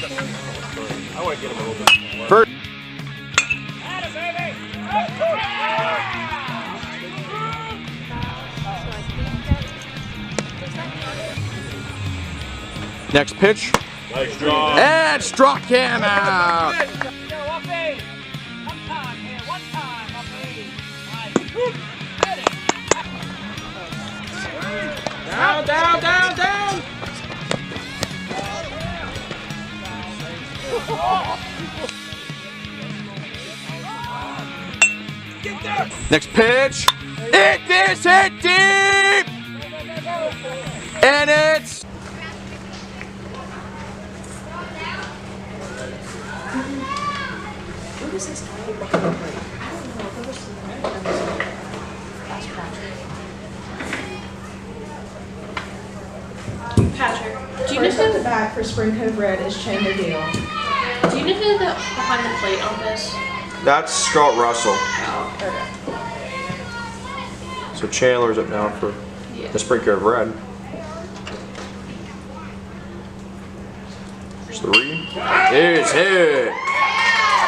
I want to get him a little bit more. First. Next pitch. Nice draw. And struck him out. Down, down, down, down. Next pitch. It is hit deep. And it's. What is this guy behind the plate? I don't know. That's Patrick, do you know First up who? to bat for Spring Cove Red is Chandler Deal. Do you know who the behind the plate on this? That's Scott Russell. Okay. So Chandler's up now for the Spring Cove Red. There's 3. It's hit.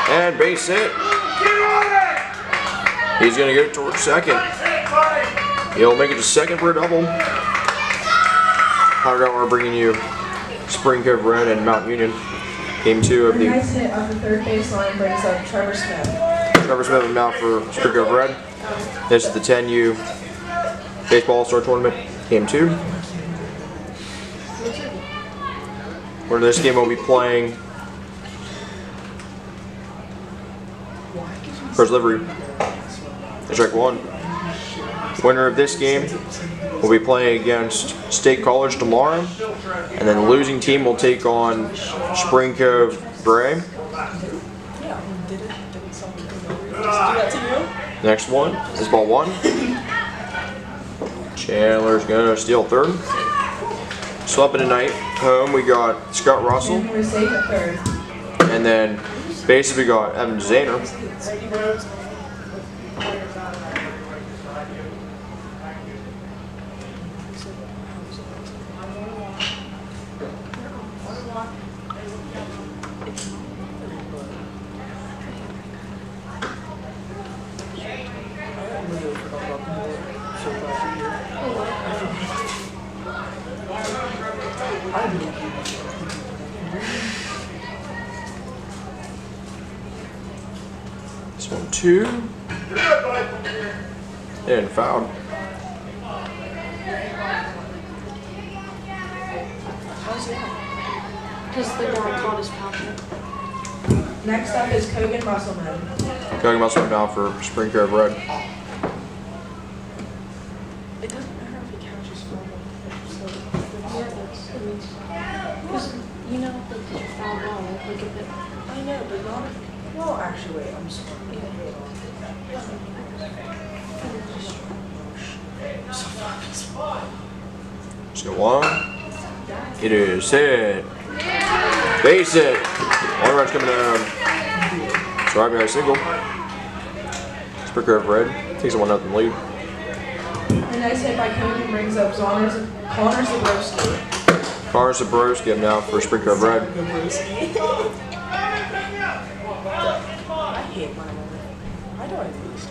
And base hit. He's going to get it towards second. He'll make it to second for a double. $100 we're bringing you Spring Cove Red and Mount Union. Game 2 of A the nice hit off the third baseline brings up Trevor Smith. Trevor Smith now for Spring Cove Red. This is the 10U Baseball All-Star Tournament, Game 2. Where this game we'll be playing first delivery. Strike 1. Winner of this game will be playing against State College tomorrow, and then the losing team will take on Spring Cove Gray. Next one is ball 1. Chandler's gonna steal third. Swapping tonight home, we got Scott Russell, We're safe at third. and then basically we got Evan Zahner. This one 2. And fouled. Because the guy called his Patrick. Next up is Kogan Musselman. Going Muscle now for Spring Cove Red. It doesn't matter if he catches from Because you know, like the foul ball, like if it. I know, but not if. Well, actually, wait, I'm sorry. Let's go 1. It is hit. Base hit. 1 run's coming down. It's right behind single. Spring Cove Red takes a 1-0 lead. A nice hit by Kogan brings up Connor Zabrowski. Connor Zabrowski now for Spring Cove Red. I hate my mother. Why do I lose?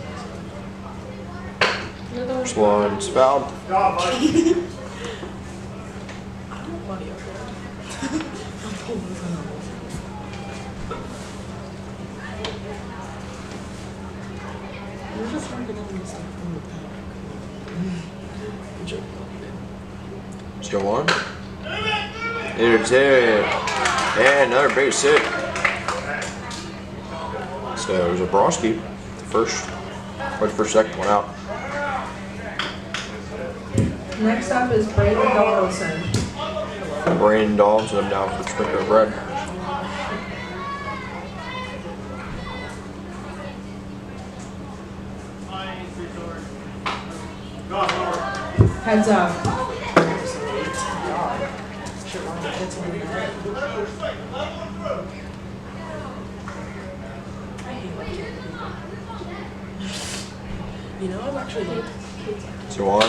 First one's fouled. I don't want to. We're just working on this stuff from the back. Let's go 1. It's hit. And another base hit. So Zabrowski, the second one out. Next up is Brandon Donaldson. Brandon Donaldson now for Spring Cove Red. Heads up. You know, I'm actually like. 2-1.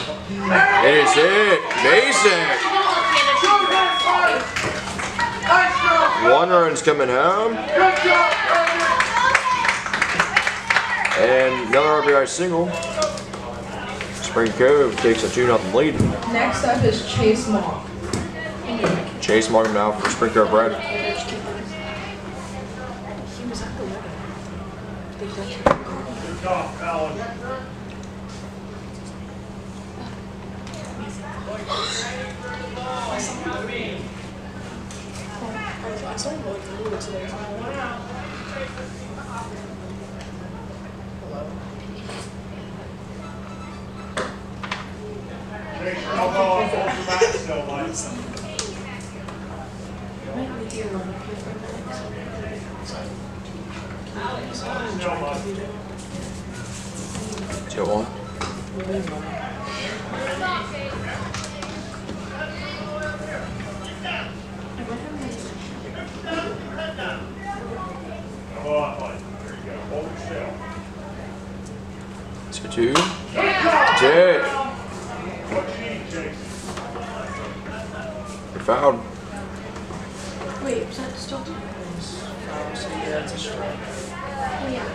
It is hit. Basic. 1 run's coming home. And another RBI single. Spring Cove takes a 2-0 lead. Next up is Chase Mock. Chase Morgan now for Spring Cove Red. He was at the wedding. They touched I saw him going through it today. Two one. Two. Jake. You're fouled. Wait, was that still? So yeah, it's a strike. Oh, yeah.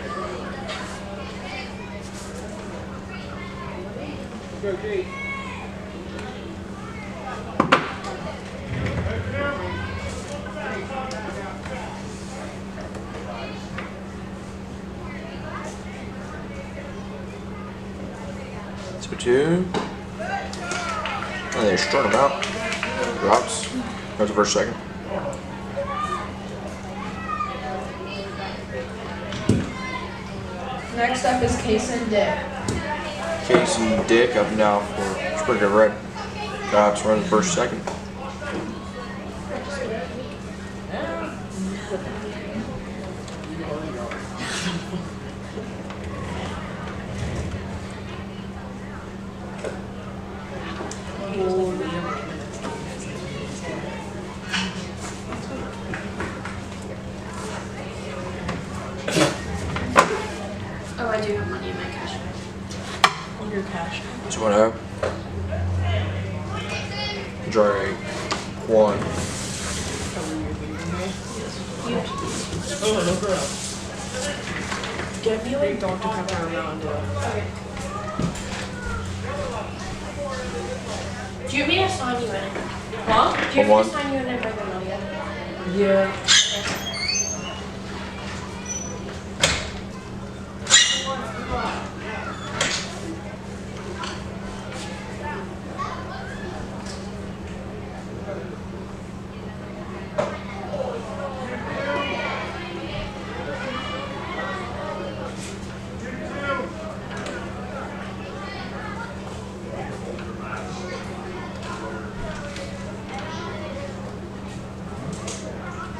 So 2. And they strung him out. Drops. That's the first second. Next up is Case and Dick. Case and Dick up now for Spring Cove Red. Drops run the first second. Oh, I do have money in my cash. Your cash. 2-0. Drake. 1. Oh, no problem. Get me like Dr. Pepper and Mountain Dew. Do you want me to sign you in? Huh? Do you One. want me to sign you in and bring the money in? Yeah.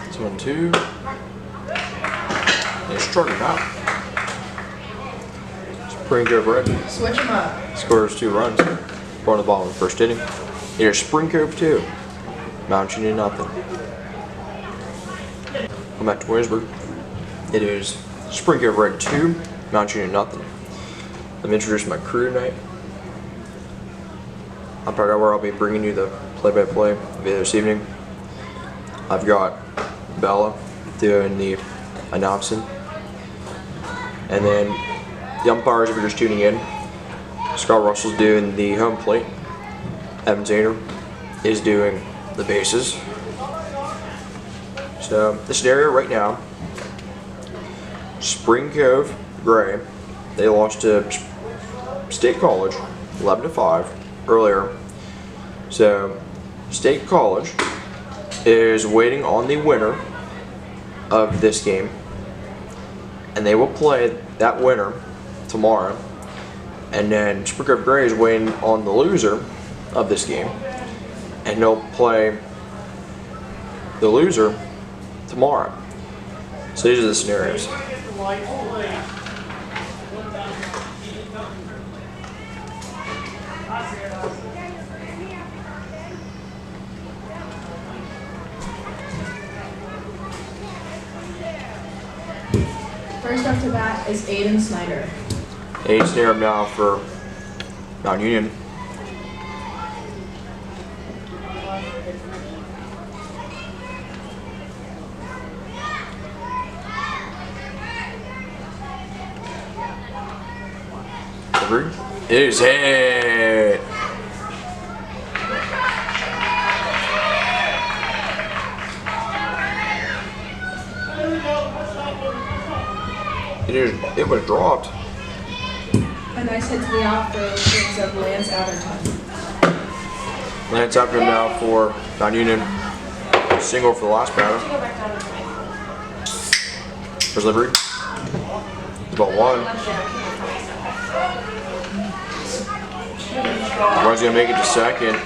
It's 1-2. They struck him out. Spring Cove Red Switch them up. scores 2 runs. Brought the ball in the first inning. Here's Spring Cove 2. Mount Union nothing. Come back to Williamsburg. It is Spring Cove Red 2. Mount Union nothing. Let me introduce my crew tonight. I'm proud of where I'll be bringing you the play-by-play video this evening. I've got Bella doing the announcing, and then the umpires, if you're just tuning in, Scott Russell's doing the home plate. Evan Zaner is doing the bases. So the scenario right now, Spring Cove Gray, they lost to State College 11-5 earlier. So State College is waiting on the winner of this game, and they will play that winner tomorrow. And then Spring Cove Gray is waiting on the loser of this game, and they'll play the loser tomorrow. So these are the scenarios. First up to bat is Aiden Snyder. 8 scenario now for Mount Union. Delivery. It is hit. It was dropped. A nice hit to the outfield brings up Lance Atherton. Lance after him now for non-union. Single for the last batter. First delivery. It's about one. Run's gonna make it to second.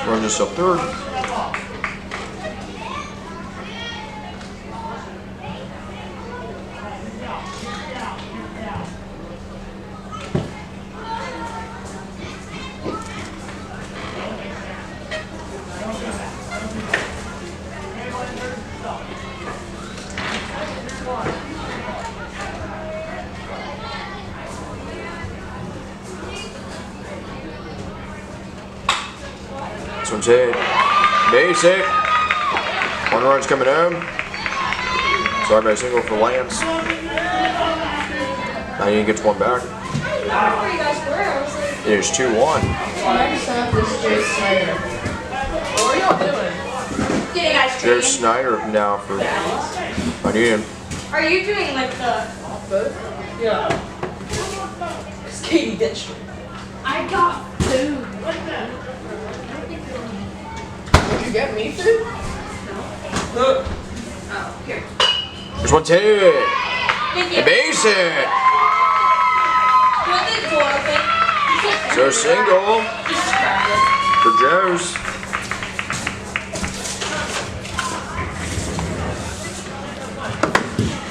Run just up third. This one's hit. Base hit. One run's coming in. Sorry by single for Lance. Now he gets one back. It is 2-1. Next up is Jay Snyder. What are y'all doing? Getting ice Joe cream. Snyder now for non-union. Are you doing like the? Both? Yeah. Cause Katie ditched me. I got food. Did you get me food? Oh, here. This one's hit. Thank A you. base hit. Put the door open. So single Just grab it. for Joe's.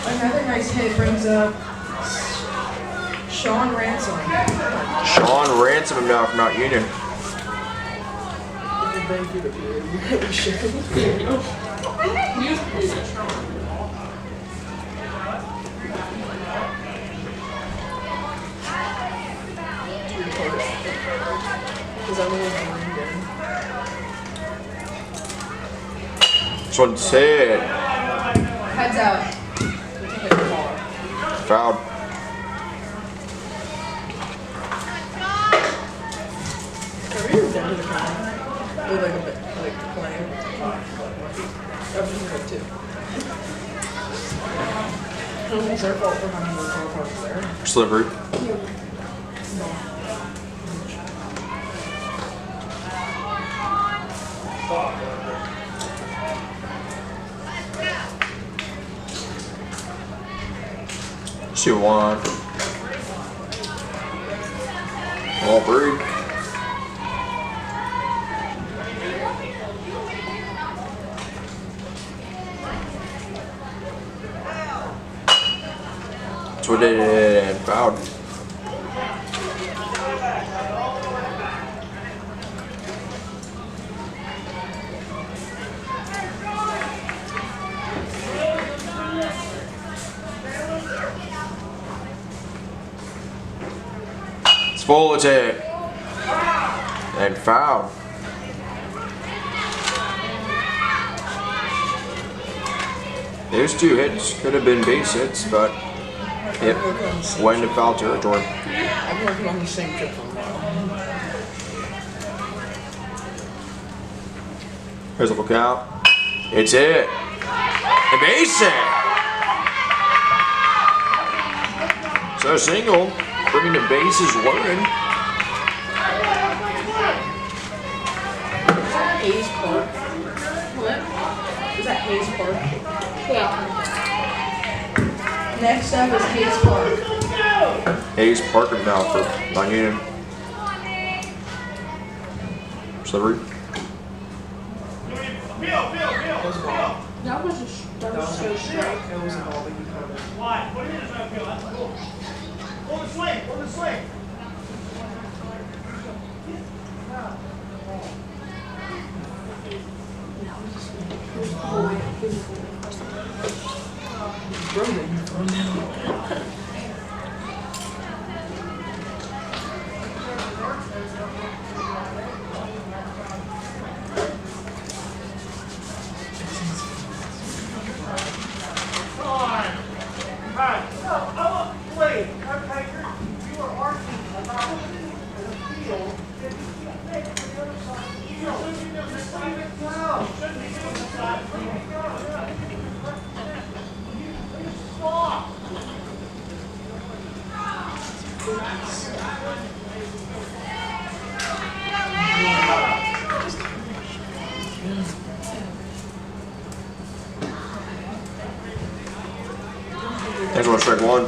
Another nice hit brings up Sean Ransom. Sean Ransom now from Mount Union. This one's hit. Heads out. Fouled. Are you down to the camera? With like a bit, like playing. Everything's good too. I don't think it's their fault for having the car parked there. Slivery. Two one. All three. That's what they did and fouled. It's full attack and foul. Those two hits could have been base hits, but it went into foul territory. I've been working on the same trip for a while. Here's a look out. It's it. A base hit. So single, bringing the bases loaded. Hayes Park. What? Is that Hayes Park? Yeah. Next up is Hayes Park. Hayes Parker now for non-union. Slivery. That was so straight. It was a ball that you covered. Hold the swing, hold the swing. Bro, that you thrown down. Next one, strike one.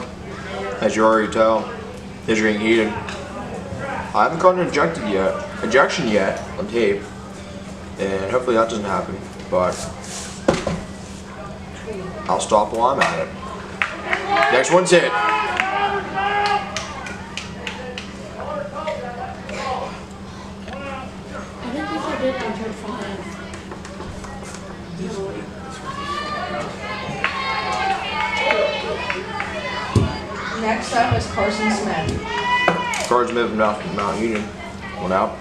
As you already tell, is getting heated. I haven't gotten ejection yet on tape, and hopefully that doesn't happen. But I'll stop while I'm at it. Next one's hit. I think if I did, I'd try to find it. Next up is Carson Smith. Cards Smith from Mount Union. One out.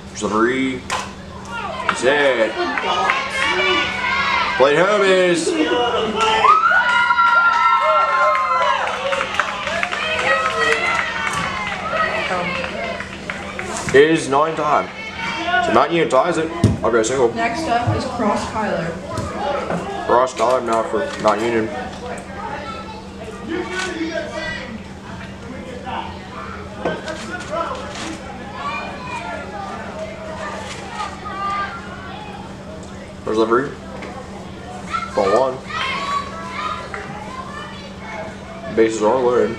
There's the three. That's it. Plate home is. It is 9-time. So Mount Union ties it. I'll go single. Next up is Cross Kyler. Cross time now for Mount Union. There's livery. Ball one. Bases are loaded.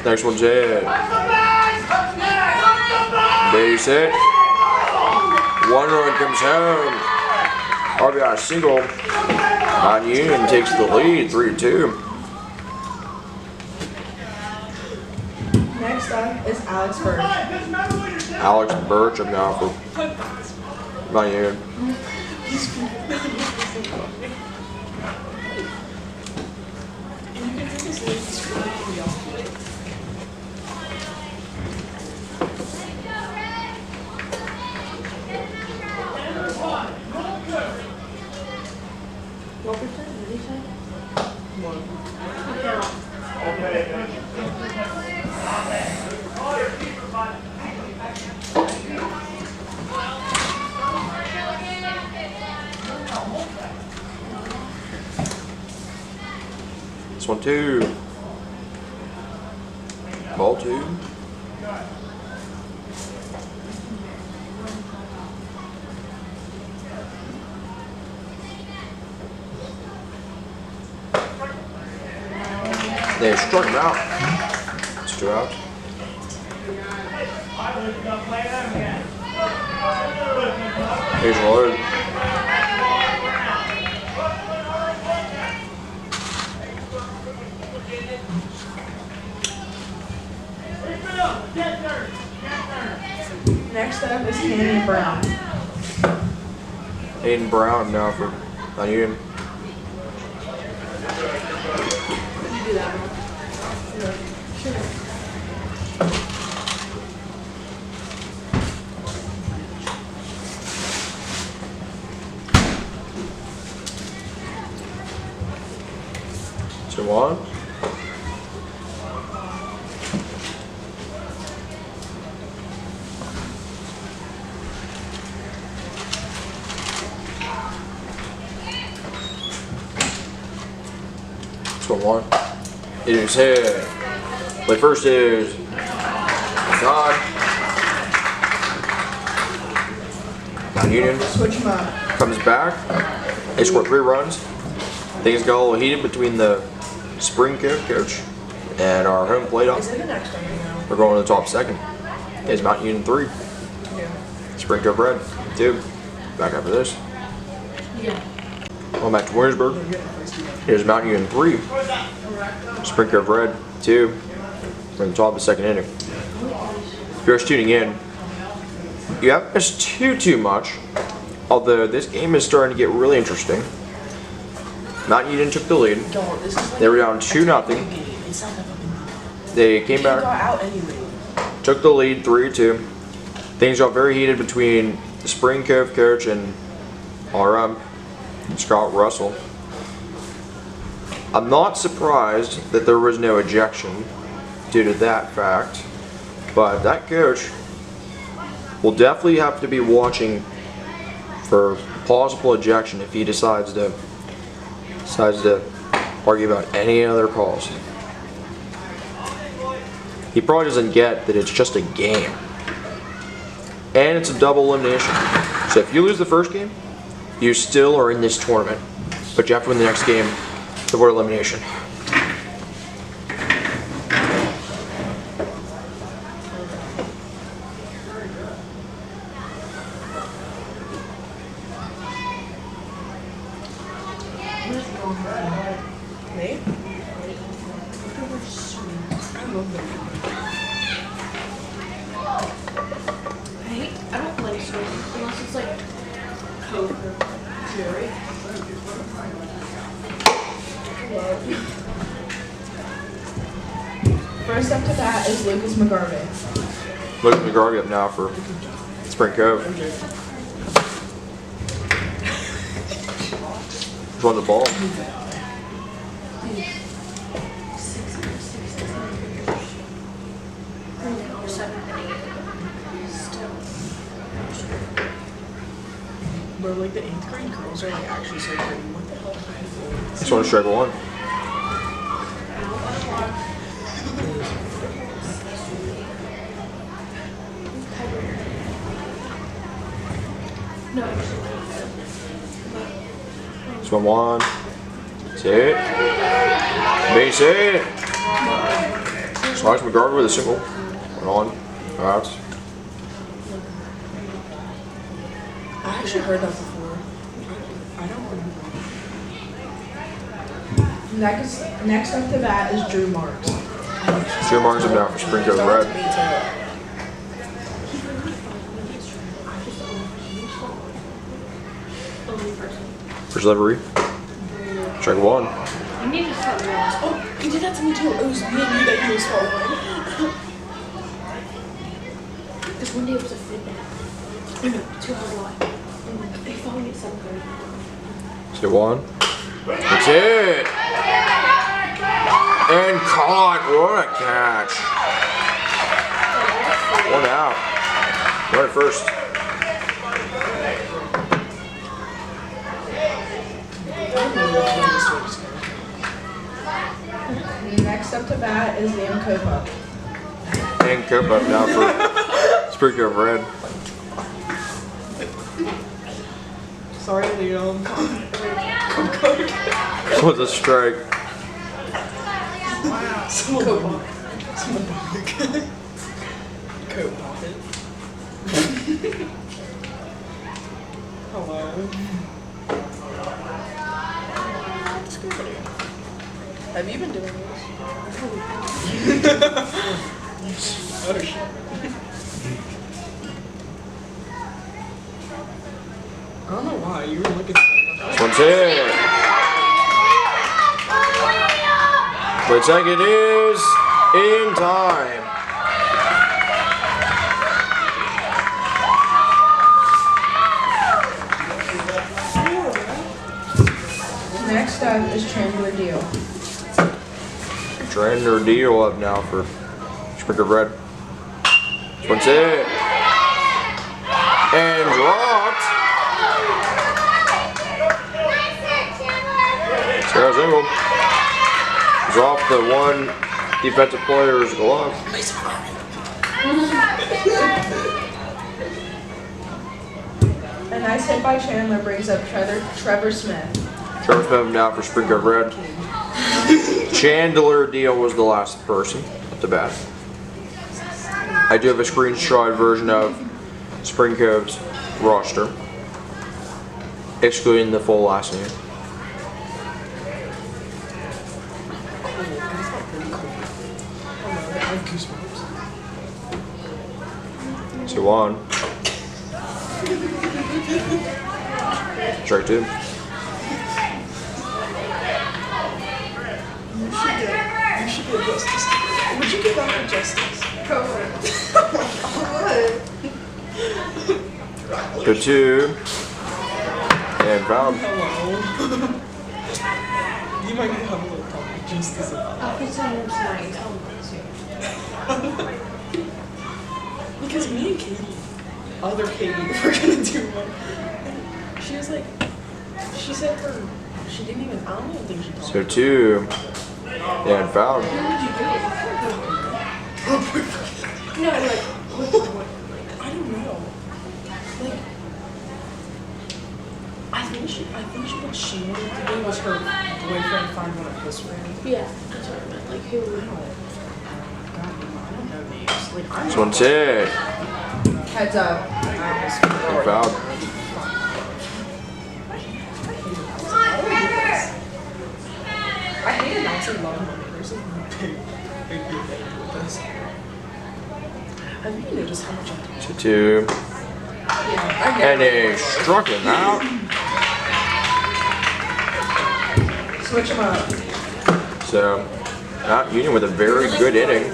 Next one's hit. Base hit. One run comes home. RBI single. Mount Union takes the lead, 3-2. Next up is Alex Birch. Alex Birch up now for Mount Union. What percent did he say? This one two. Ball two. They struck him out. It's 2 out. Here's Lord. Next up is Hayden Brown. Hayden Brown now for Mount Union. You do that one. So one. So one. It is hit. But first is God. Mount Union Switch him up. comes back. They scored 3 runs. Things got a little heated between the spring coach and our home plate up. Is it the next one now? We're going to the top second. It's Mount Union 3. Yeah. Spring Cove Red 2. Back after this. Yeah. Going back to Williamsburg. Here's Mount Union 3. Spring Cove Red 2. We're in the top of the second inning. If you're just tuning in, you haven't missed too much. Although this game is starting to get really interesting. Mount Union took the lead. They were down 2-0. They came back, out anyway. took the lead 3-2. Things got very heated between the Spring Cove coach and our Scott Russell. I'm not surprised that there was no ejection due to that fact, but that coach will definitely have to be watching for possible ejection if he decides to argue about any other calls. he probably doesn't get that it's just a game. And it's a double elimination. So if you lose the first game, you still are in this tournament. But you have to win the next game to avoid elimination. Me? I love them. I don't like swimming unless it's like Cove or Jerry. First up to bat is Lucas McGarvey. Look at McGarvey up now for Spring Cove. Just won the ball. Bro, like the 8th grade girls are like actually so pretty. What the hell? Just want to strike one. Just 1-1. That's it. Base hit. Slides McGarvey with a single. 1 on. Outs. I actually heard that before. I don't remember. Next up to bat is Drew Marks. Drew Marks up now for Spring Cove Red. First delivery. Strike one. You need to start realizing. Oh, he did that to me too. It was me and you that he was following. Because one day it was a feedback. 2 hours long. And they followed me at 7:30. Let's one. That's it. And caught. What a catch. 1 out. Right at first. Next up to bat is Liam Cove. And Cove up now for Spring Cove Red. Sorry, Liam. What's a strike? Someone Coat pocket. Hello. It's good video. Have you been doing this? Oh shit. I don't know why you were looking at This one's hit. But second is in time. Next up is Chandler Deal. Chandler Deal up now for Spring Cove Red. This one's hit. And dropped. Sarah single. Drop the one defensive player's glove. A nice hit by Chandler brings up Trevor Smith. Trevor Smith now for Spring Cove Red. Chandler Deal was the last person up to bat. I do have a screenshot version of Spring Cove's roster, excluding the full last name. So on. Strike two. You should get justice. Would you give out for justice? Go two. And foul. Hello. You might need to have a little talk with justice about I'll put some in tonight and tell them to. because me and Katie, other Katie, were gonna do one. And she was like, she said she didn't even, I don't even think she told So two. And foul. me. No, like, I don't know. Like, I think what she wanted to do was her boyfriend find one of his friends. yeah, that's what I meant. Like, who? I don't know names. Like, This one's hit. Heads up. And fouled. I hate announcing love money. There's a big thing with this. Have you noticed how much I do? 2-2. Yeah, And they struck him out. Switch them up. So, Mount Union with a very good inning.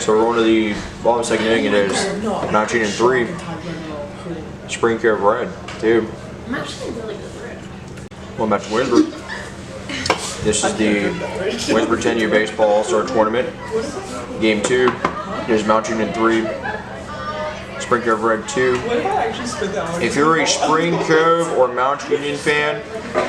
So we're on to the bottom second inning. It is Mount Union 3, Spring Cove Red 2. I'm actually really good at it. One match Williamsburg. This is the Williamsburg 10U Baseball All-Star Tournament. Game 2. It is Mount Union 3, Spring Cove Red 2. What if I actually spent that much? If you're a Spring Cove or Mount Union fan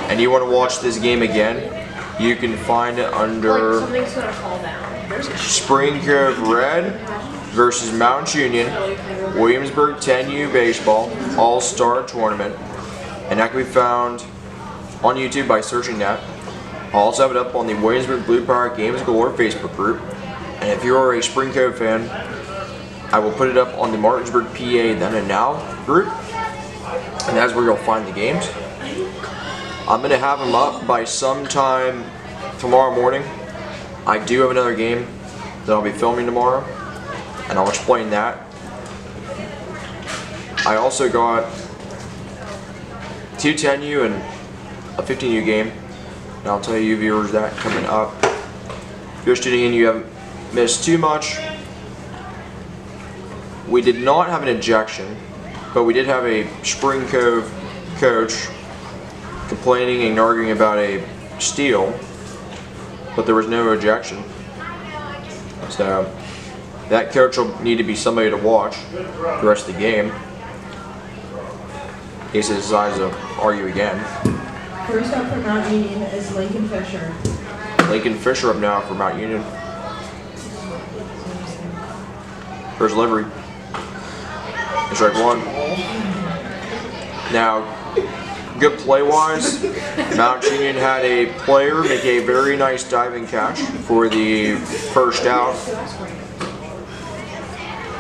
and you want to watch this game again, you can find it Like, under something's gonna fall down. Spring Cove Red versus Mount Union, Williamsburg 10U Baseball All-Star Tournament. And that can be found on YouTube by searching that. I'll also have it up on the Williamsburg Blue Power Games Galore Facebook group. And if you are a Spring Cove fan, I will put it up on the Martinsburg PA Then and Now group. And that's where you'll find the games. I'm going to have them up by sometime tomorrow morning. I do have another game that I'll be filming tomorrow, and I'll explain that. I also got 2 10U and a 15U game, and I'll tell you viewers that coming up. If you're tuning in, you haven't missed too much. We did not have an ejection, but we did have a Spring Cove coach complaining and arguing about a steal, but there was no ejection. So that coach will need to be somebody to watch the rest of the game in case he decides to argue again. First up for Mount Union is Lincoln Fisher. Lincoln Fisher up now for Mount Union. First delivery. And strike 1. Now, good play-wise, Mount Union had a player make a very nice diving catch for the first out.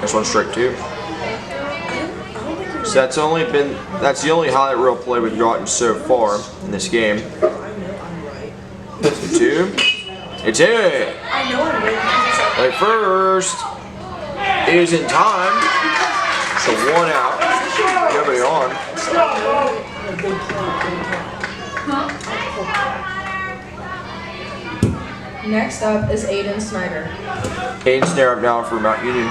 This one's strike 2. So that's the only highlight reel play we've gotten so far in this game. 2. It's hit. I know I'm right. Play first is in time. So 1 out. Nobody on. Next up is Aiden Snyder. Aiden Snyder up now for Mount Union. I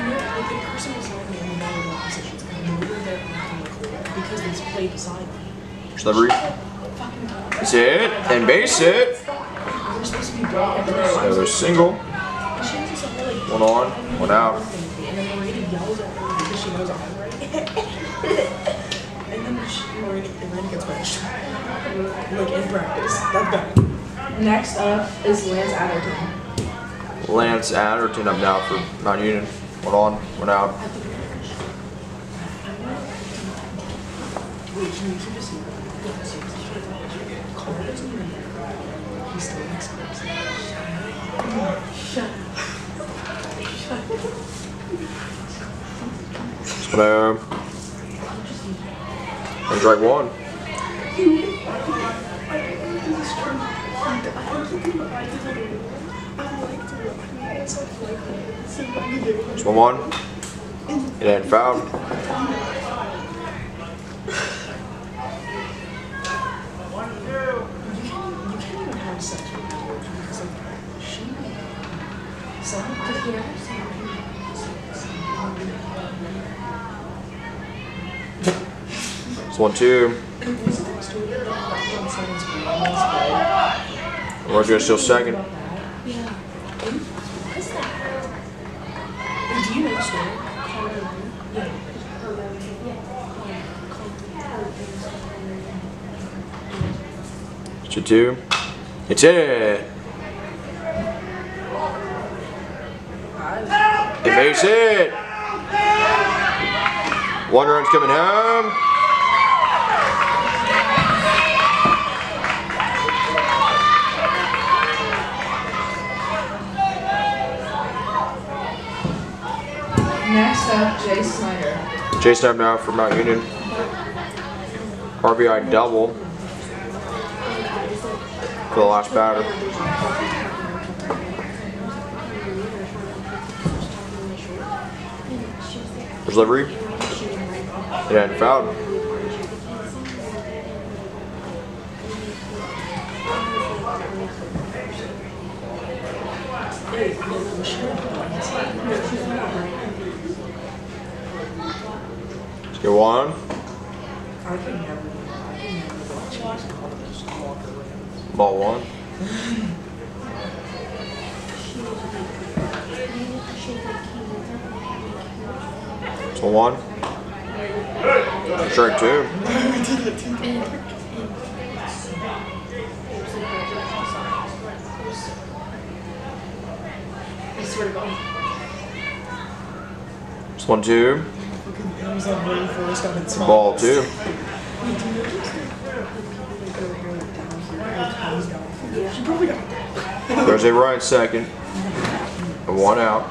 know, like, the person was not in the volleyball positions, and I know they're acting like because they played beside me. Delivery. It's hit and base hit. We're supposed to be blocking the So single. And she was just like, 1 on, 1 out. And then Marina yells at her because she knows I'm right. And then Marina gets benched. Like in practice. That's bad. Next up is Lance Adderton. Lance Adderton up now for Mount Union. 1 on, 1 out. Wait, can you just see that? Cole doesn't even know. He's still next to us. Shut up. So, and strike 1. It's 1-1. It ain't fouled. You can't even have sex with her because like she It's 1-2. We're gonna steal second. Yeah. What's that? Do you know the story? It's a 2. It's it. Base hit. One run's coming home. Next up, Jay Snyder. Jay Snyder now for Mount Union. RBI double for the last batter. Delivery. It hadn't fouled. Let's go on. Ball one. So one. Strike two. I swear to God. It's 1-2. Ball two. There's a run at second. And one out.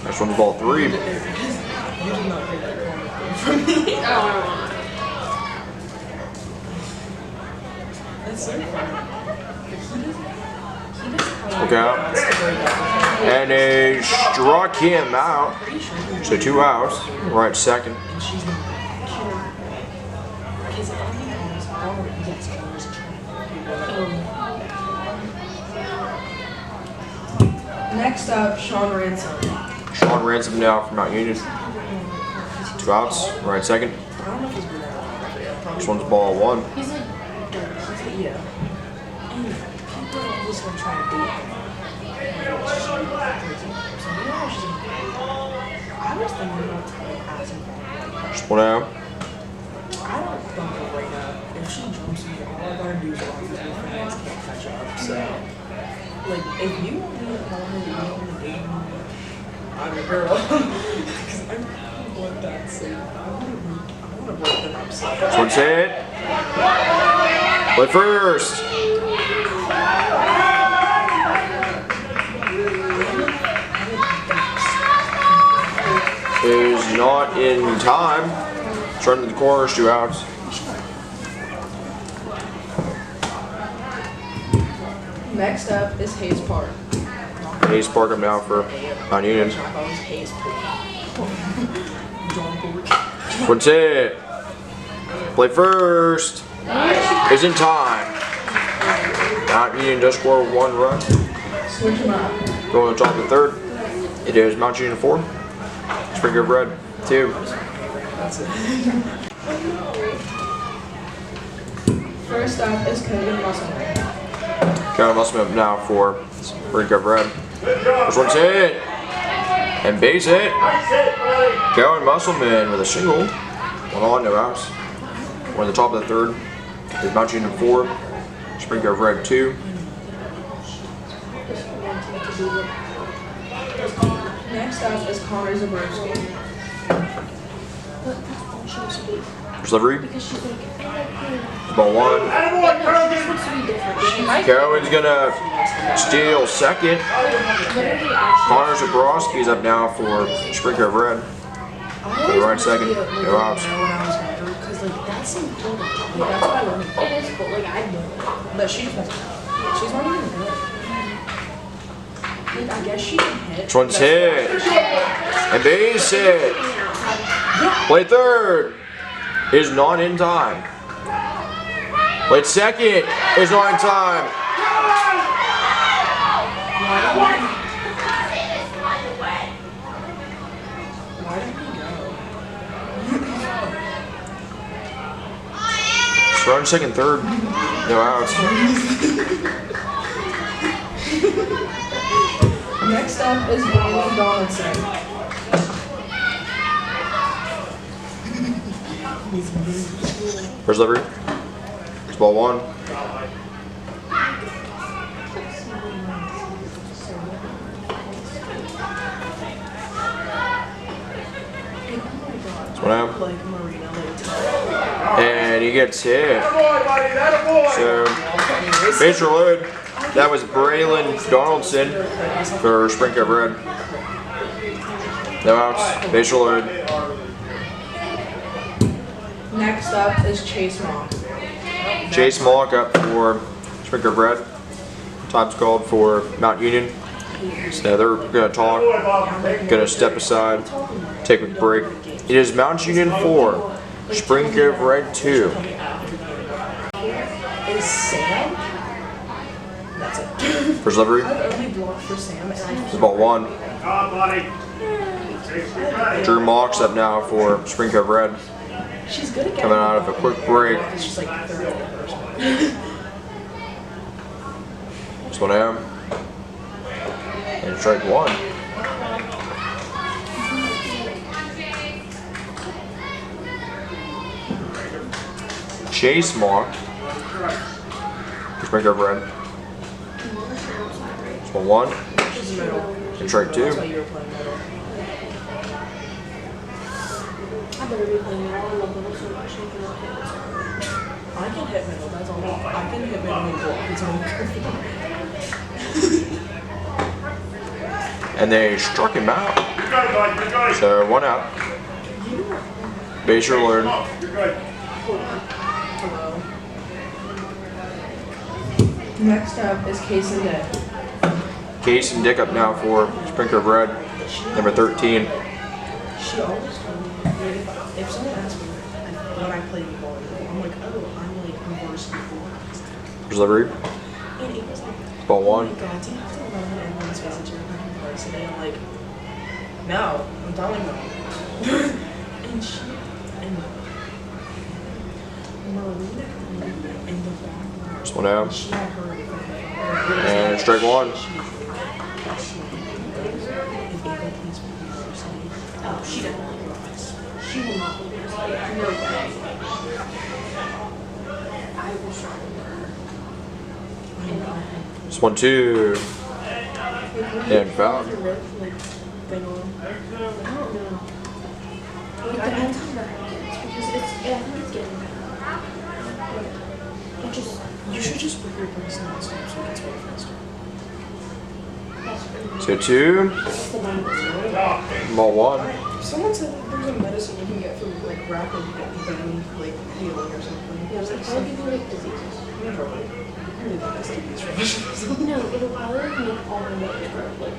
Next one's ball three. Look out. And they struck him out. So 2 outs. Right second. Next up, Sean Ransom. Sean Ransom now from Mount Union. 2 outs. Right second. I don't know if he's been out. This one's ball one. He's like, Yeah. And people are just gonna try to beat him. I was thinking about passing ball. Just 1 out. I don't think her right now. If she jumps me, all I gotta do is walk into the fans can't catch up. So, like, if you want me to call her, you want me to date me, I'm your girl. Because I want that scene. I want to break them up. So. This one's hit. Play first. Is not in time. Turn to the corners, 2 outs. Next up is Hayes Park. Hayes Park him now for Mount Union. Hayes Park. John Park. One's hit. Play first. Is in time. Mount Union does score 1 run. Switch him up. Going to the top of the third. It is Mount Union 4. Springer of Red 2. That's it. First up is Cove Musselman. Kevin Musselman now for Springer of Red. This one's hit. And base hit. Kevin Musselman with a single. 1 on, no outs. We're at the top of the third. It's Mount Union 4. Springer of Red 2. Next up is Connor Zabrowski. but that's all she wants to do. Delivery. Because she's like, I like playing. Ball 1. But no, she just wants to be different. Cohen's gonna steal second. Literally, actually. Connor Zabrowski's up now for Springer of Red. They run second. No outs. Because, like, that's important. Like, that's what I learned. It is cool. Like, I know it. But she just doesn't know. She's not even good. Like, I guess she can hit. This one's hit. And base hit. Play third. Is not in time. Played second. Is not in time. Why did he go? Run second, third. No outs. Next up is William Donaldson. First delivery. It's ball 1. One out. Like Marina, like. And he gets hit. Attaboy, buddy, attaboy. So, base reload. That was Braylon Donaldson for Spring Cove Red. No outs. Base reload. Next up is Chase Mock. Chase Mock up for Spring Cove Red. Time's called for Mount Union. So they're going to talk, going to step aside, take a break. It is Mount Union 4, Spring Cove Red 2. Is Sam? That's it. First delivery, I've only blocked for Sam, and I the ball 1. Come on, buddy. Take your buddy. Drew Mock's up now for Spring Cove Red. she's good at getting Coming out of a quick break. It's just like third in person. This one out. And strike 1. Chase Mock. Spring Cove Red. This one 1. She's middle. And strike 2. That's why you were playing middle. I better be playing middle. I love middle so much. I cannot hit it. I can hit middle, that's all. I can hit middle and block. It's only And they struck him out. You're good, bud. You're good. So 1 out. Base reload. You're good. Hello. Next up is Case and Dick. Case and Dick up now for Spring Cove Red. Number 13. She always told me, like, if someone asks me when I play volleyball, I'm like, oh, I'm like reverse before. First delivery, And it was like, ball oh 1. my god, do you have to learn everyone's face that you're playing varsity? I'm like, no, I'm telling them. And she, and Marina in the back. This one out. She had her. And strike 1. Oh, she definitely will. She will not lose. Like, no way. I will struggle with her. This one 2. And foul. I don't know. It depends on the rackets because I think it's getting better. It just, You should just put your person on stop so it gets way faster. that's So 2. That's the one that's Ball 1. Someone said that there's a medicine you can get for like rapid brain like healing or something. Yeah, it's probably give you like diseases. Really the best disease remission. No, it'll probably make all the notes grow like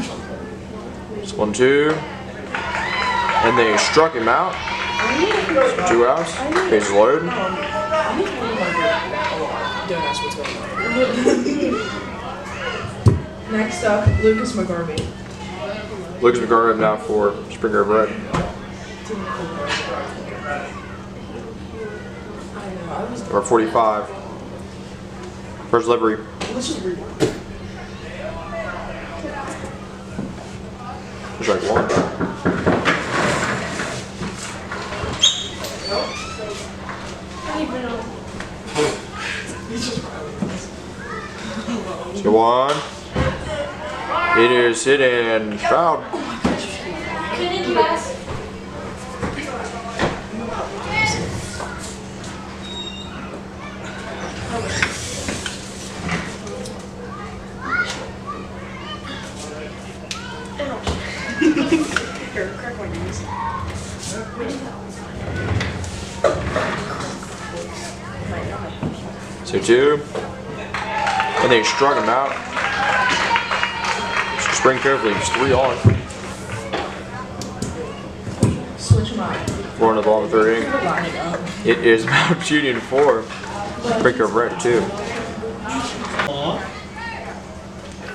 something. This one 2. And they struck him out. 2 outs. Bases loaded. I've been telling Margaret a lot. Don't ask what's going on. Next up, Lucas McGarvey. Lucas McGarvey up now for Spring Cove Red. I know, I was. Number 45. First delivery, Let's just read one. strike 1. So 1. It is hit and fouled. Here, crack my knees. So 2. And they struck him out. So Spring Cove leaves 3 on. Switch them out. 4 on the ball in the 3rd inning. Line it up. It is Mount Union 4. Spring Cove Red 2.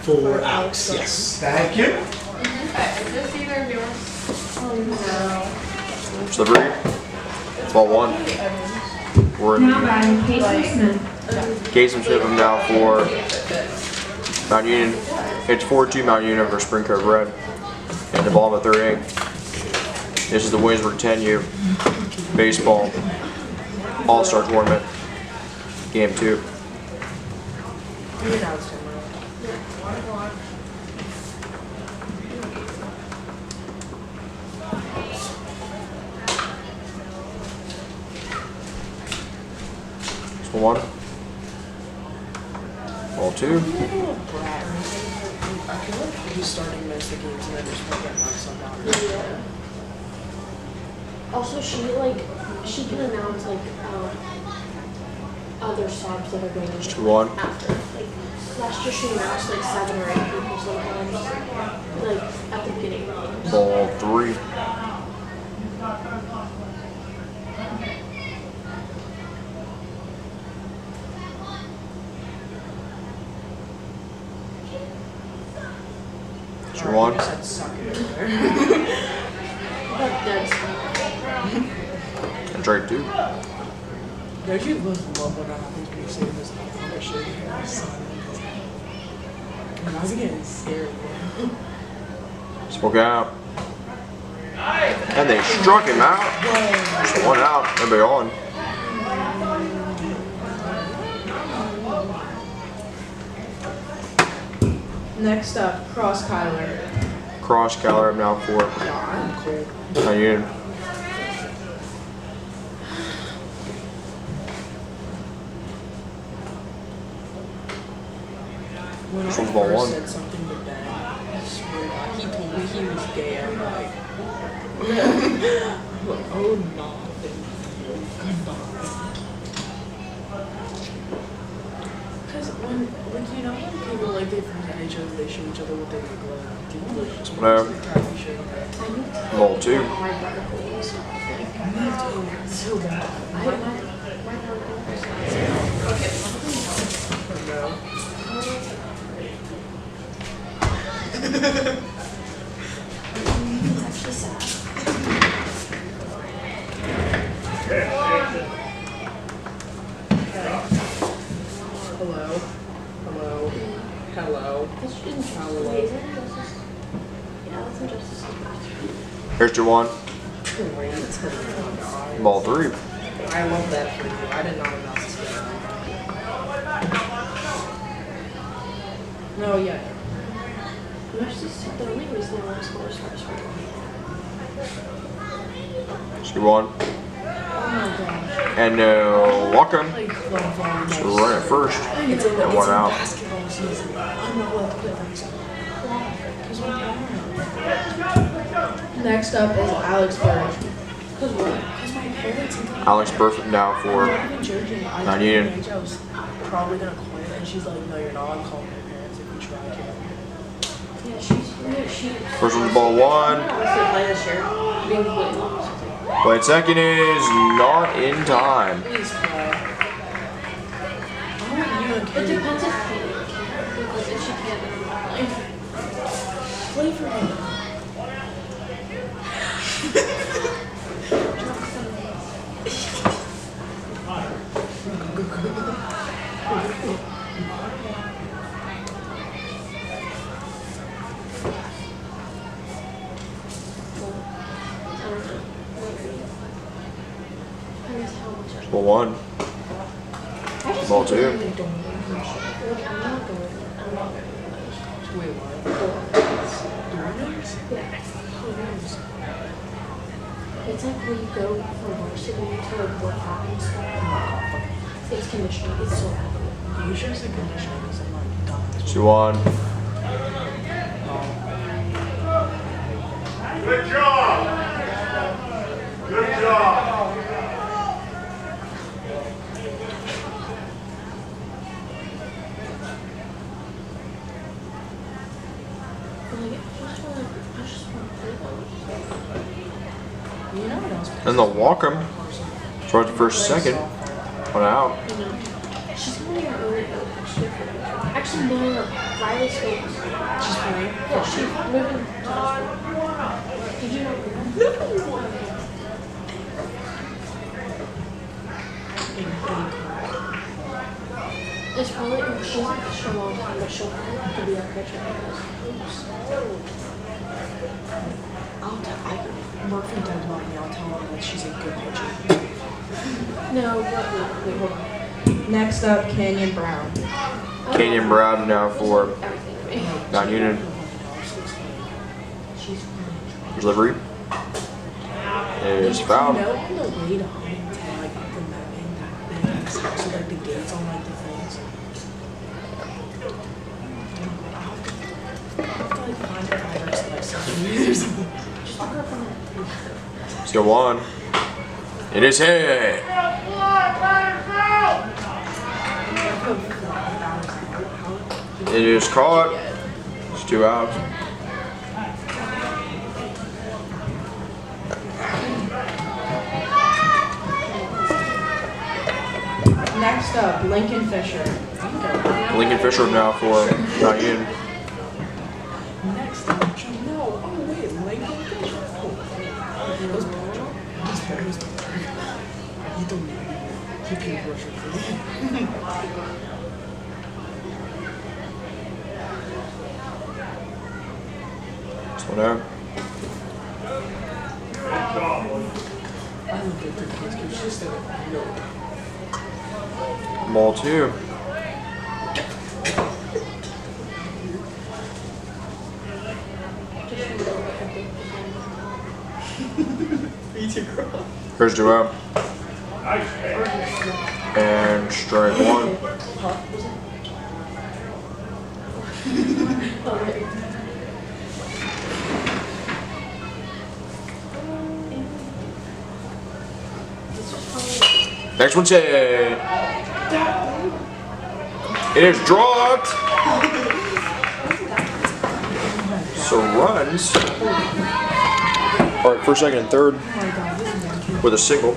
4 outs, yes. Thank you. Is this either of yours? Oh no. So the ball 1. We're in Now batting Casey Smith. Casey Smith now for Mount Union. It's 4-2 Mount Union over Spring Cove Red. And the ball in the 3rd inning. This is the Williamsburg 10U Baseball All-Star Tournament. Game 2. for 1. Ball 2. He's like a little brat. I feel like he's starting most of the games and then just won't get knocked somehow. Yeah. Also, she can announce like other subs that are going to 2-1. after. Like last year, she announced like 7 or 8 people sometimes, like at the beginning of the games. Ball 3. Two one. Said suck it over there. But that's And Drake 2. Don't you love when that happens when you say this other shit? I was getting scared. Spoke out. And they struck him out. Just 1 out. Everybody on. Next up, Cross Kyler. Cross Caller up now for Yeah, I'm cool. Union. When I This one's ball first 1. said something to Ben, I swear to God, he told me he was gay. I'm like, oh no, thank you. Goodbye. Because when you know when people like they first at each other, they show each other what they look like. Do you like just No. the crappy shit? Ball 2. hard vertical and stuff. Like, Me too. It's so bad. my vertical Oh no. it's actually sad. Hello. Hello. Hello. That's injustice. Hello. Yeah, that's injustice. Here's your 1. Great. Ball 3. I love that for you. I did not announce this game. No, yeah. The only reason I want to score is first. Here's your 1. Oh my gosh. And Walker. Like, volleyball. So run it first. It's in, And it's 1 in out. basketball season. I'm not allowed to play basketball. Because my Next up is Alex Burge. Because what? Because my parents and Alex Perfect now I'm for not even joking. I told Union. my age I was probably going to quit. And she's like, no, you're not. I'm calling your parents if you try to. Yeah, she. First one's ball 1. Let's play this year. Being completely honest. Played second is not in time. Please play. I want you and It Katie. depends if Katie can, because if she can't, then I'm not playing. Play for me. Ball 1. Ball 2. Wait, what? It's like when you go from varsity to like work out and stuff. It's conditioning. It's so bad. You should say conditioning because I'm like done. 2-1. Good job. Good job. Like, I just want to play them. You know what else? And the Walkham. Tries the first second. 1 out. You know, she's gonna be her own coach. Actually, no, Riley Stokes. She's playing. Yeah, she's moving to high school. Did you know that? It's probably, she hasn't pitched for a long time, but she'll probably have to be our pitcher. Murphy told about me. I'll tell her that she's a good pitcher. No, but wait, hold on. Next up, Canyon Brown. Canyon Brown now for Everything to me. Mount Union. Delivery is fouled. You know, on the way to Huntington, like from that his house with like the gates on like the things. I have to like find a fireworks that like social or something. Just look up on it. Let's go on. It is hit. It is caught. It's 2 outs. Next up, Lincoln Fisher. Lincoln Fisher now for Diane. Next up, no. Oh wait, Lincoln Fisher. Oh, it was Paul. It was Paul. You don't need it. You can brush it for me. This one out. I don't get the kids because she said no. Ball 2. Here's 2 out. And strike 1. Next one's hit. It is dropped. So runs. All right, first, second, and third with a single.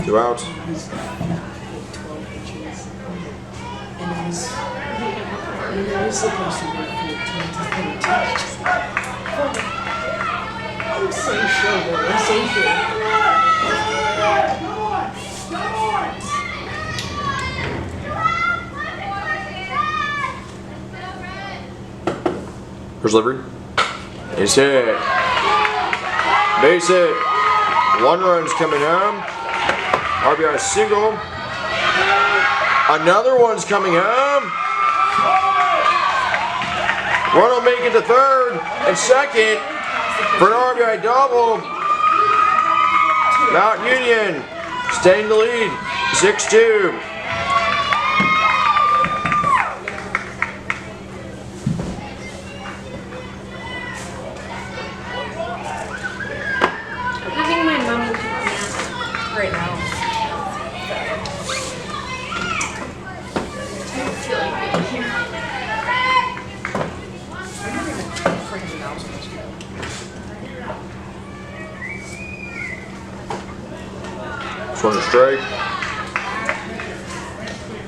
2 outs. He's 12 inches. And it was supposed to be 14 to 13. I'm so sure, bro. I'm so sure. Here's delivery. It's hit. Base hit. 1 run's coming home. RBI single. Another one's coming home. Run will make it to third and second for an RBI double. Mount Union staying the lead. 6-2. Having my mom pick me up right now. I don't feel like being here. This one's a strike.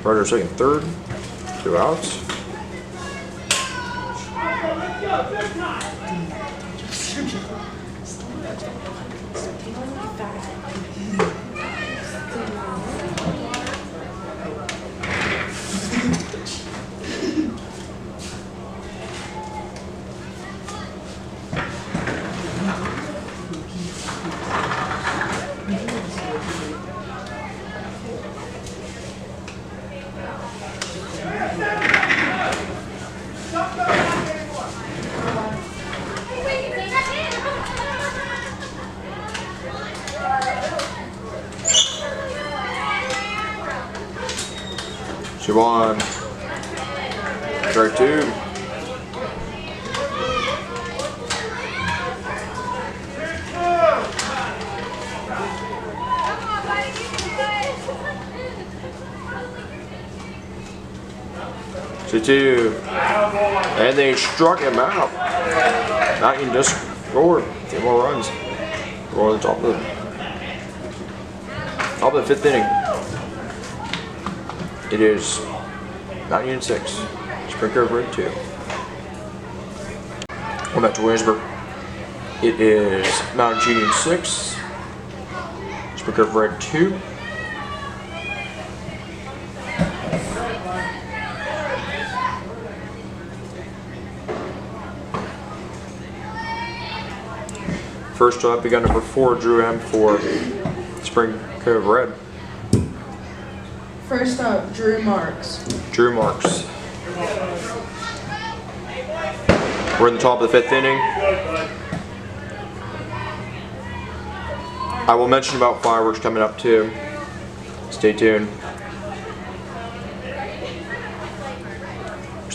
Runner second, third. 2 outs. Siobhan. Strike 2. Two. And they struck him out. Mount Union just scored 2 more runs. We're on the top of the 5th inning. It is Mount Union 6, Spring Cove Red 2. We're back to Williamsburg. It is Mount Union 6, Spring Cove Red 2. First up, we got number 4, Drew M. for Spring Cove Red. First up, Drew Marks. Drew Marks. We're in the top of the 5th inning. I will mention about fireworks coming up too. Stay tuned.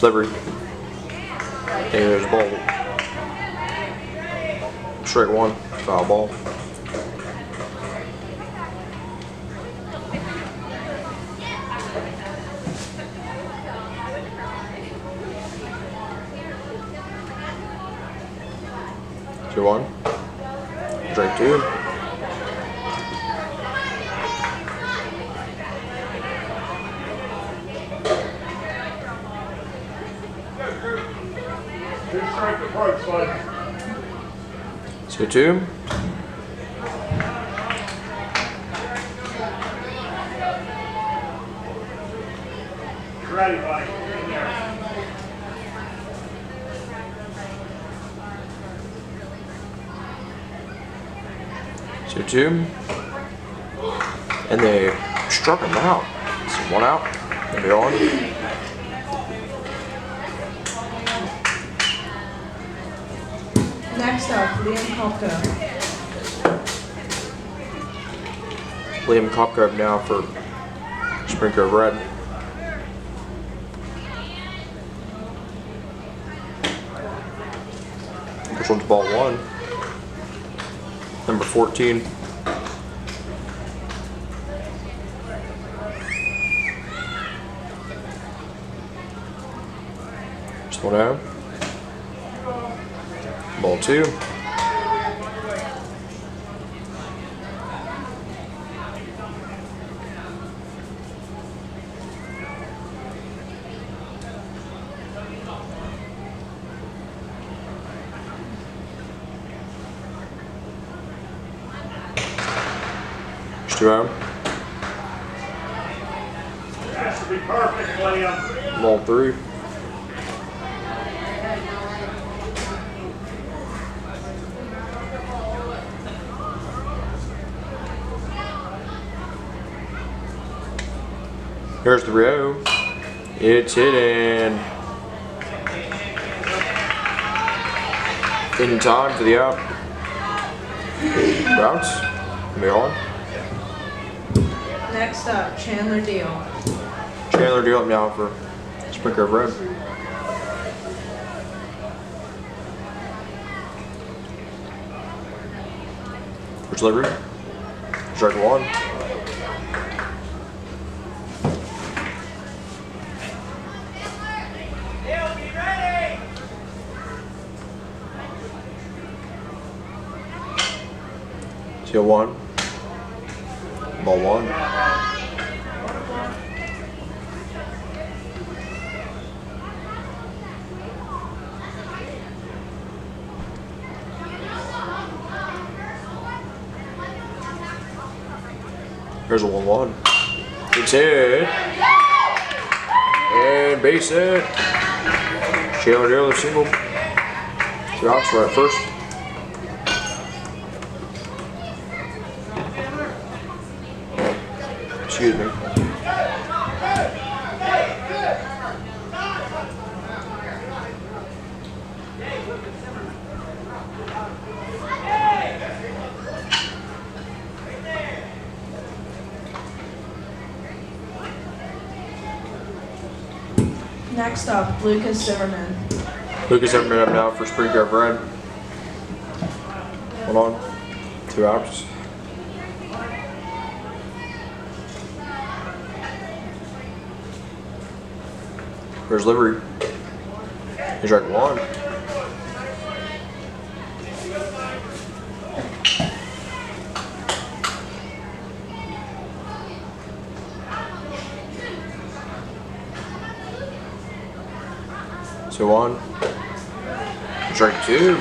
Delivery. There's ball. Strike one. Foul ball. Two one. Strike two. Good strike approach, bud. 2-2. Ready, buddy. In there. So 2. And they struck him out. So 1 out. And they're on. Next up, Liam Kopka. Liam Kopka now for Spring Cove Red. This one's ball 1. Number 14. Just 1 out. Ball 2. Just 2 out. Has to be perfect, William. Ball 3. Here's the 3-0. It's hidden. In time for the out. Bounce. Be on. Next up, Chandler Deal. Chandler Deal up now for Spring Cove Red. For delivery. Strike 1. Seal 1. Ball 1. Here's a 1-1. It's hit. And base hit. Chandler Deal, the single. 2 outs right at first. Excuse me. Next up, Lucas Zimmerman. Lucas Zimmerman up now for Spring Cove Red. Hold on. 2 outs. Here's delivery. He's strike 1. So 1. Strike 2.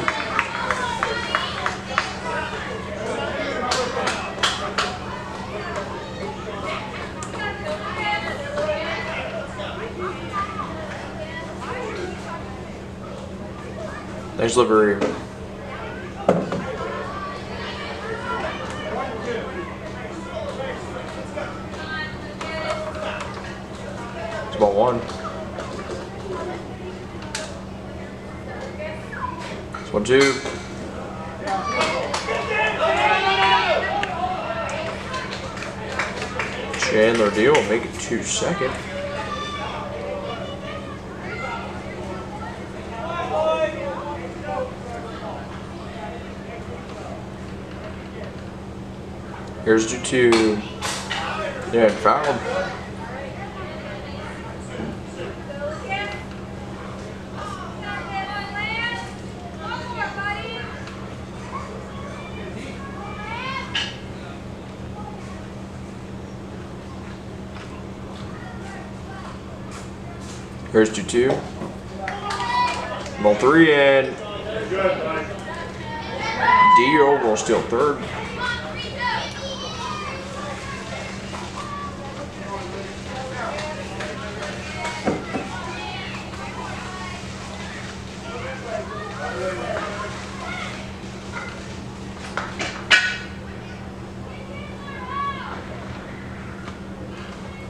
Nice delivery. It's ball 1. It's 1-2. Chandler Deal will make it 2 second. Here's 2-2. Yeah, fouled. Here's 2-2. Ball 3 in. Good, buddy. Dio will steal third.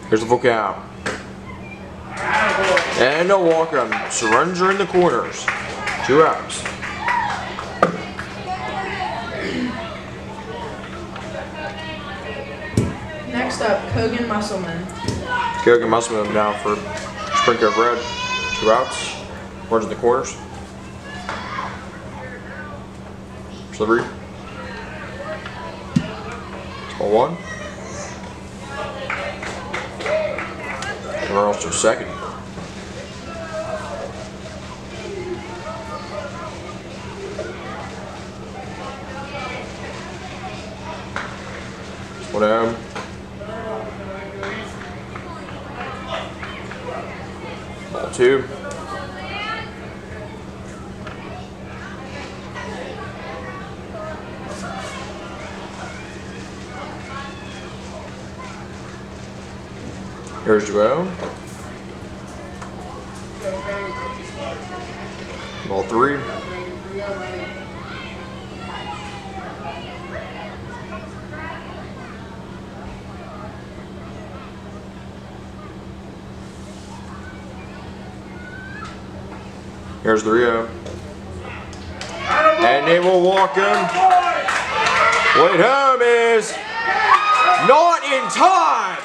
Here's the full count. And no walk on. Surrender in the corners. 2 outs. Next up, Kogan Musselman. Kogan Musselman now for Spring Cove Red. 2 outs. Runs in the corners. Delivery. Ball 1. We're also second. One down. Ball 2. Here's Joel. Ball 3. Here's the Rio. And they will walk him. Wait, home is not in time.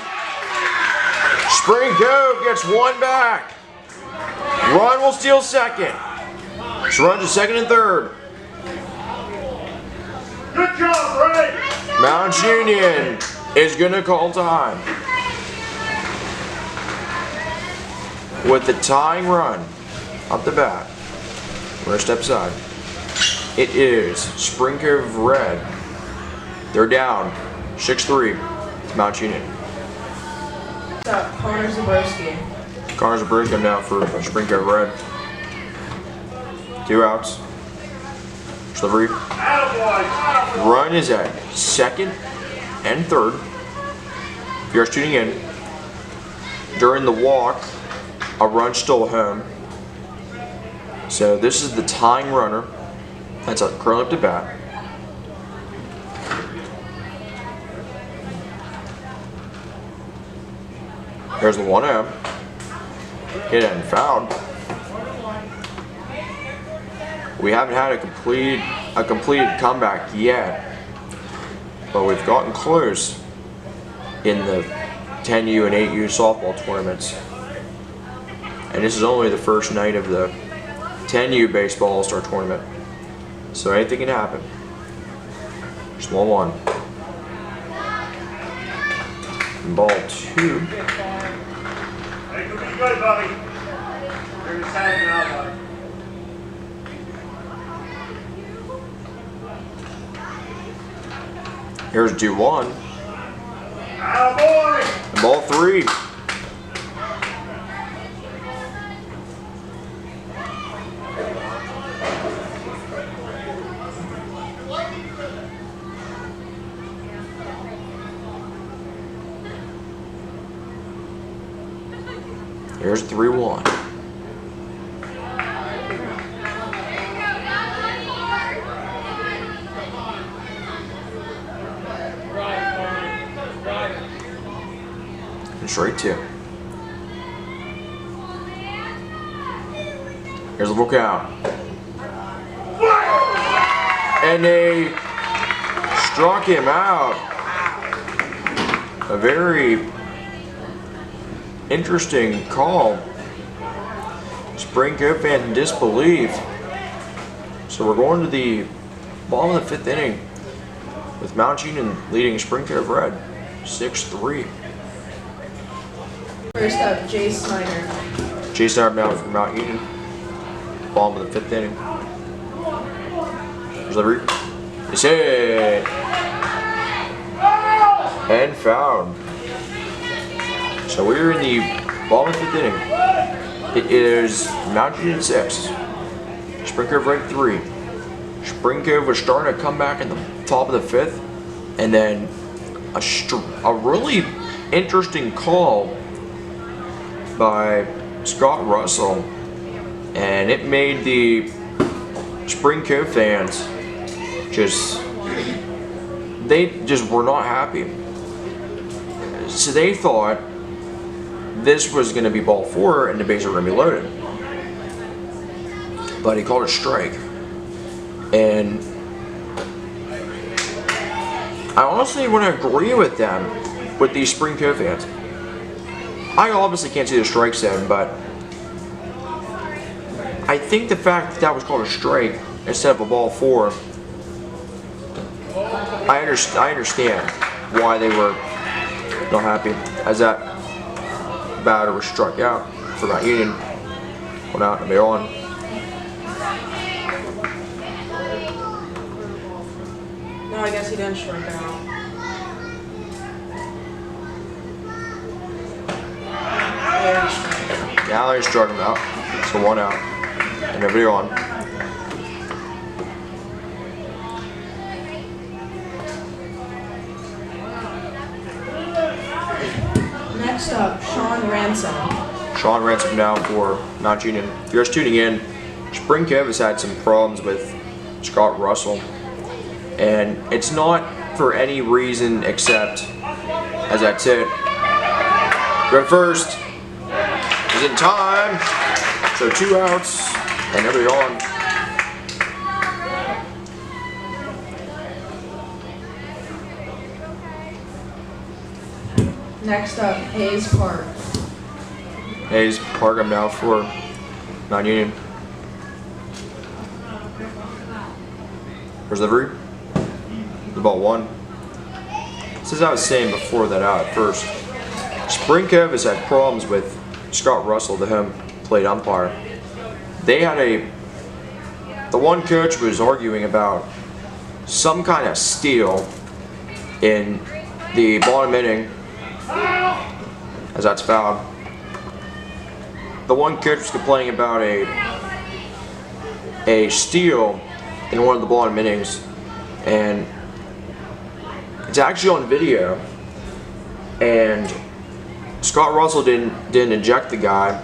Spring Cove gets 1 back. Run will steal second. So run to second and third. Good job, Ray. Mount Union is gonna call time. With the tying run up the bat. We're gonna step aside. It is Spring Cove Red. They're down 6-3 to Mount Union. Next up, Connor Zabrowski. Connor Zabrowski now for Spring Cove Red. 2 outs. Delivery. Attaboy. Run is at second and third. If you're tuning in, during the walk, a run stole home. So this is the tying runner. That's currently up to bat. There's the 1-0. Hit and fouled. We haven't had a completed comeback yet, but we've gotten close in the 10U and 8U softball tournaments. And this is only the first night of the 10U baseball all-star tournament, so anything can happen. Just 1-1. Ball 2. Hey, could be good, buddy. You're just hanging out, buddy. Here's 2-1. Attaboy. And ball 3. Here's 3-1. And straight 2. Here's the full count. And they struck him out. A very interesting call. Spring Cove fans in disbelief. So we're going to the bottom of the 5th inning with Mount Union leading Spring Cove Red 6-3. First up, Jay Snyder. Jay Snyder now from Mount Union. Bottom of the 5th inning. Delivery. It's hit. And fouled. So we're in the bottom of the 5th inning. It is Mount Union 6. Spring Cove Red 3. Spring Cove was starting to come back in the top of the 5th. And then a really interesting call by Scott Russell, and it made the Spring Cove fans they just were not happy. So they thought this was going to be ball 4 and the bases were going to be loaded. But he called it strike. And I honestly want to agree with them, with these Spring Cove fans. I obviously can't see the strike zone, but I think the fact that that was called a strike instead of a ball 4, I understand why they were not happy, as that batter was struck out for Mount Union. Went out and they're on. No, I guess he didn't strike out. Now they struck him out. So 1 out. And nobody on. Next up, Sean Ransom. Sean Ransom now for Mount Union. If you're just tuning in, Spring Cove has had some problems with Scott Russell. And it's not for any reason except, as that's it. Go first. Is in time. So 2 outs. And nobody on. Next up, Hayes Park. Hayes Park him now for Mount Union. Where's delivery? The ball 1. As I was saying before that out at first, Spring Cove has had problems with Scott Russell, the home plate umpire. They had the one coach was arguing about some kind of steal in the bottom inning, as that's fouled. The one coach was complaining about a steal in one of the bottom innings, and it's actually on video, and Scott Russell didn't eject the guy,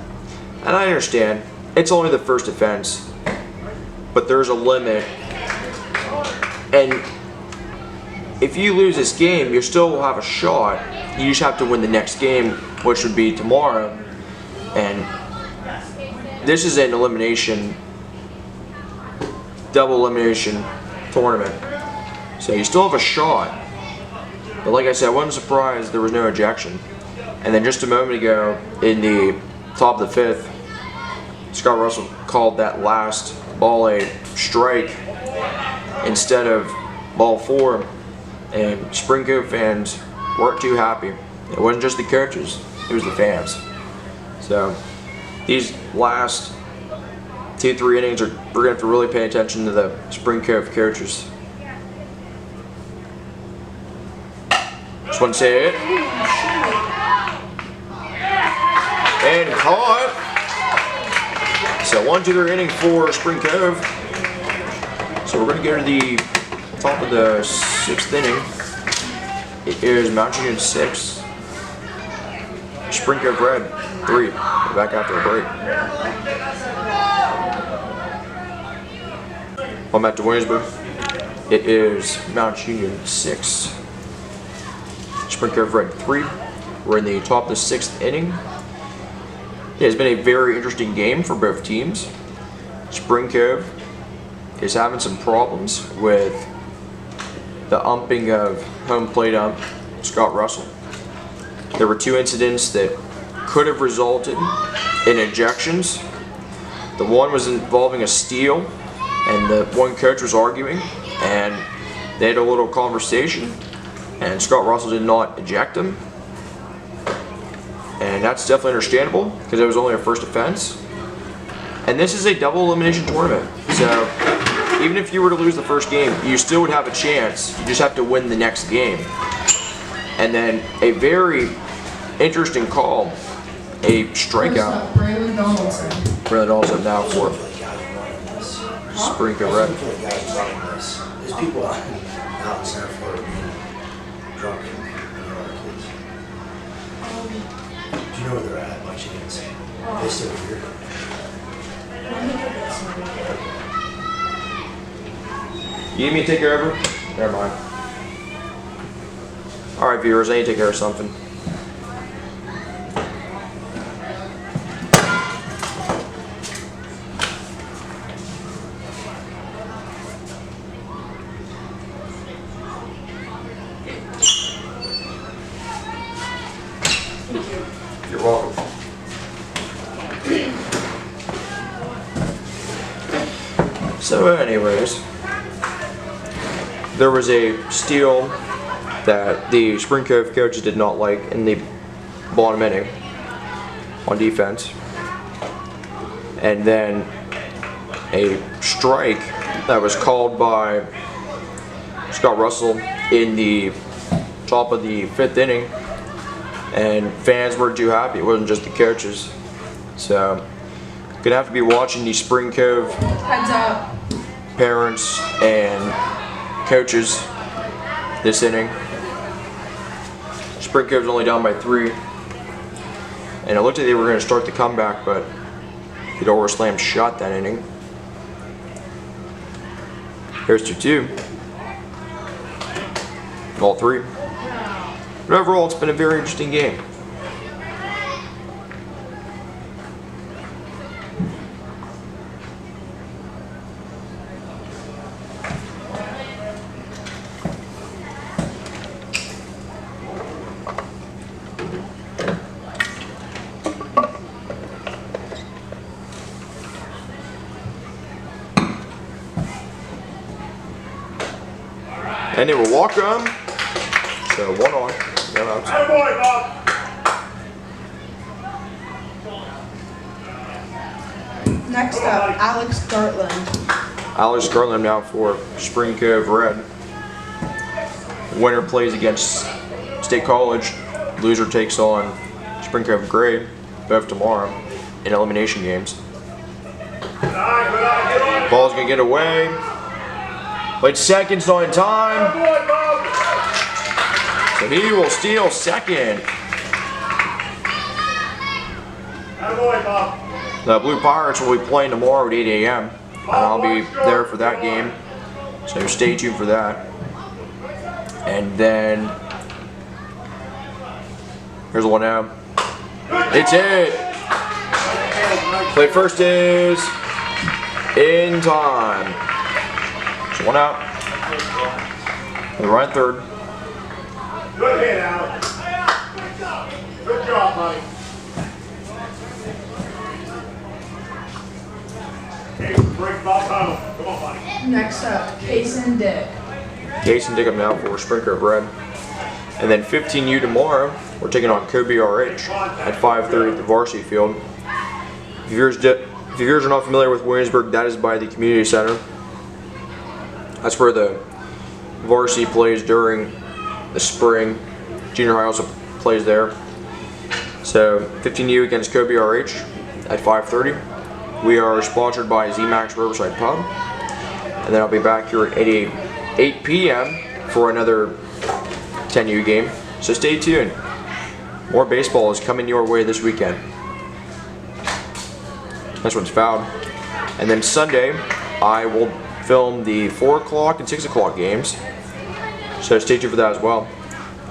and I understand it's only the first offense, but there's a limit, and if you lose this game, you still will have a shot. You just have to win the next game, which would be tomorrow, and this is an elimination, double elimination tournament, so you still have a shot. But like I said, I wasn't surprised there was no ejection. And then just a moment ago, in the top of the 5th, Scott Russell called that last ball a strike instead of ball 4, and Spring Cove fans weren't too happy. It wasn't just the coaches, it was the fans. So these last 2-3 innings, we're going to have to really pay attention to the Spring Cove coaches. Just want to say it. And caught. So 1-2-3 inning for Spring Cove. So we're going to go to the top of the 6th inning. It is Mount Union 6. Spring Cove Red 3. We're back after a break. I'm back to Williamsburg. It is Mount Union 6. Spring Cove Red 3. We're in the top of the 6th inning. It has been a very interesting game for both teams. Spring Cove is having some problems with the umping of home plate ump Scott Russell. There were 2 incidents that could have resulted in ejections. The one was involving a steal, and the one coach was arguing, and They had a little conversation, and Scott Russell did not eject him. And that's definitely understandable because it was only a first offense. And this is a double elimination tournament. So even if you were to lose the first game, you still would have a chance. You just have to win the next game. And then a very interesting call, a strikeout. Braylon Donaldson. Braylon Donaldson now for Spring Cove Red. There's people out in Center Florida being drunk and other kids. Do you know where they're at by chance? They still here? You need me to take care of her? Never mind. Alright viewers, I need to take care of something. You're welcome. So anyways, there was a steal that the Spring Cove coaches did not like in the bottom inning on defense. And then a strike that was called by Scott Russell in the top of the 5th inning. And fans weren't too happy. It wasn't just the coaches. So, gonna have to be watching the Spring Cove Heads up. parents and coaches this inning. Spring Cove's only down by 3. And it looked like they were gonna start the comeback, but the door was slammed shut that inning. Here's 2-2. Ball 3. But overall, it's been a very interesting game. And they will walk them. So 1 on, 1 out. Good boy, Bob. Next up, Alex Gartland. Alex Garland now for Spring Cove Red. Winner plays against State College. Loser takes on Spring Cove Gray, both tomorrow, in elimination games. Good eye, good eye, get on it. Ball's gonna get away. Played second's not in Good time. boy, Bob. So he will steal second. Good boy, Bob. The Blue Pirates will be playing tomorrow at 8 a.m. And I'll be there for that game. So stay tuned for that. And then here's 1 out. It's it. Play first is in time. So 1 out. The right third. Good hit, Alex. Good job, buddy. Hey, break Bob Tunnel. Come on, buddy. Next up, Kason Dick. Jason Dickham now for Spring Cove Red. And then 15U tomorrow, we're taking on Cove RH at 5:30 at the varsity field. If you viewers are not familiar with Williamsburg, that is by the community center. That's where the varsity plays during the spring. Junior high also plays there. So 15U against Cove RH at 5:30. We are sponsored by ZMAX Riverside Pub. And then I'll be back here at 8 p.m. for another 10U game. So stay tuned. More baseball is coming your way this weekend. This one's fouled. And then Sunday, I will film the 4 o'clock and 6 o'clock games. So stay tuned for that as well.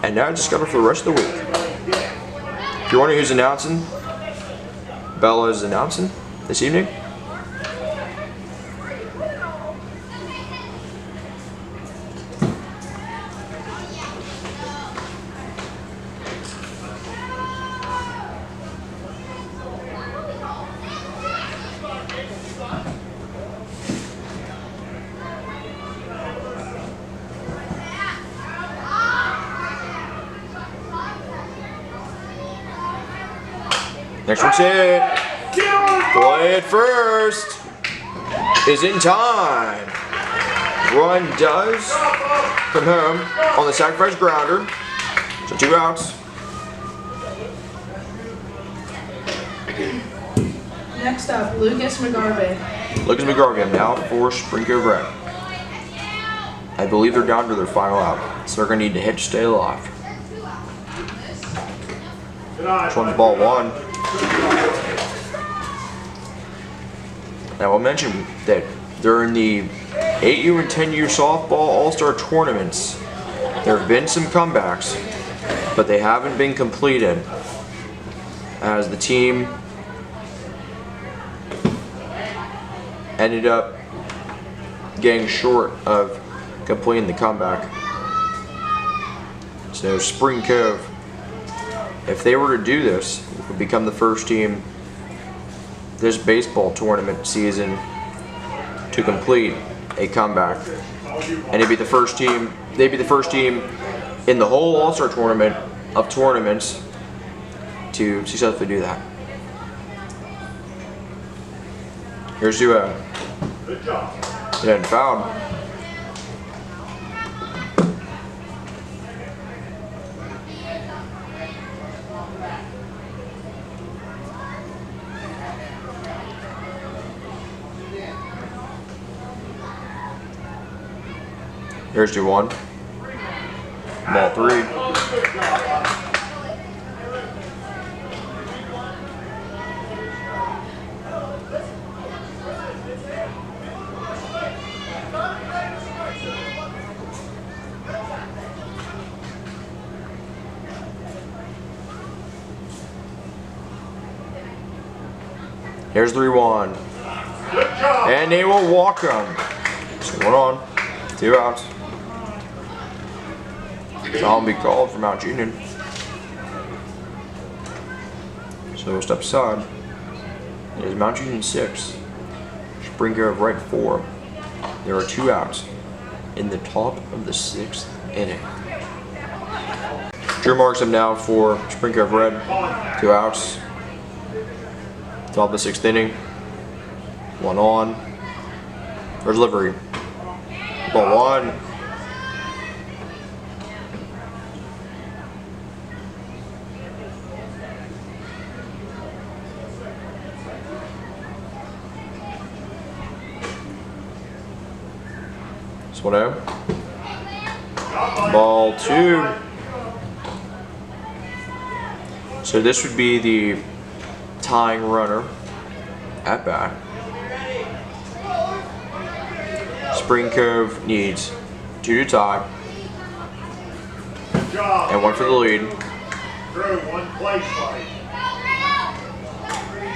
And now I just got it for the rest of the week. If you're wondering who's announcing, Bella is announcing this evening. Next one's hit. Play it first. Is in time. Run does come home on the sacrifice grounder. So 2 outs. Next up, Lucas McGarvey. Lucas McGarvey now for Spring Cove Red. I believe they're down to their final out, so they're going to need to hit to stay alive. This one's ball 1. Now I'll mention that during the 8U and 10U softball all-star tournaments, there have been some comebacks, but they haven't been completed as the team ended up getting short of completing the comeback. So Spring Cove, if they were to do this, would become the first team this baseball tournament season to complete a comeback, and they'd be the first team in the whole All-Star tournament of tournaments to successfully do that. Here's to Good job. it hadn't fouled. Here's to 1. Ball 3. Here's 3-1. Good job. And they will walk them. So 1 on, 2 outs. Foul will be called for Mount Union. So step aside. It is Mount Union 6. Spring Cove Red 4. There are 2 outs in the top of the 6th inning. Drew marks them now for Spring Cove Red. 2 outs. Top of the 6th inning. 1 on. There's delivery. Ball 1. This one out. Ball 2. So this would be the tying runner at bat. Spring Cove needs 2 to tie Good job. and 1 for the lead. Drew, 1 place fight.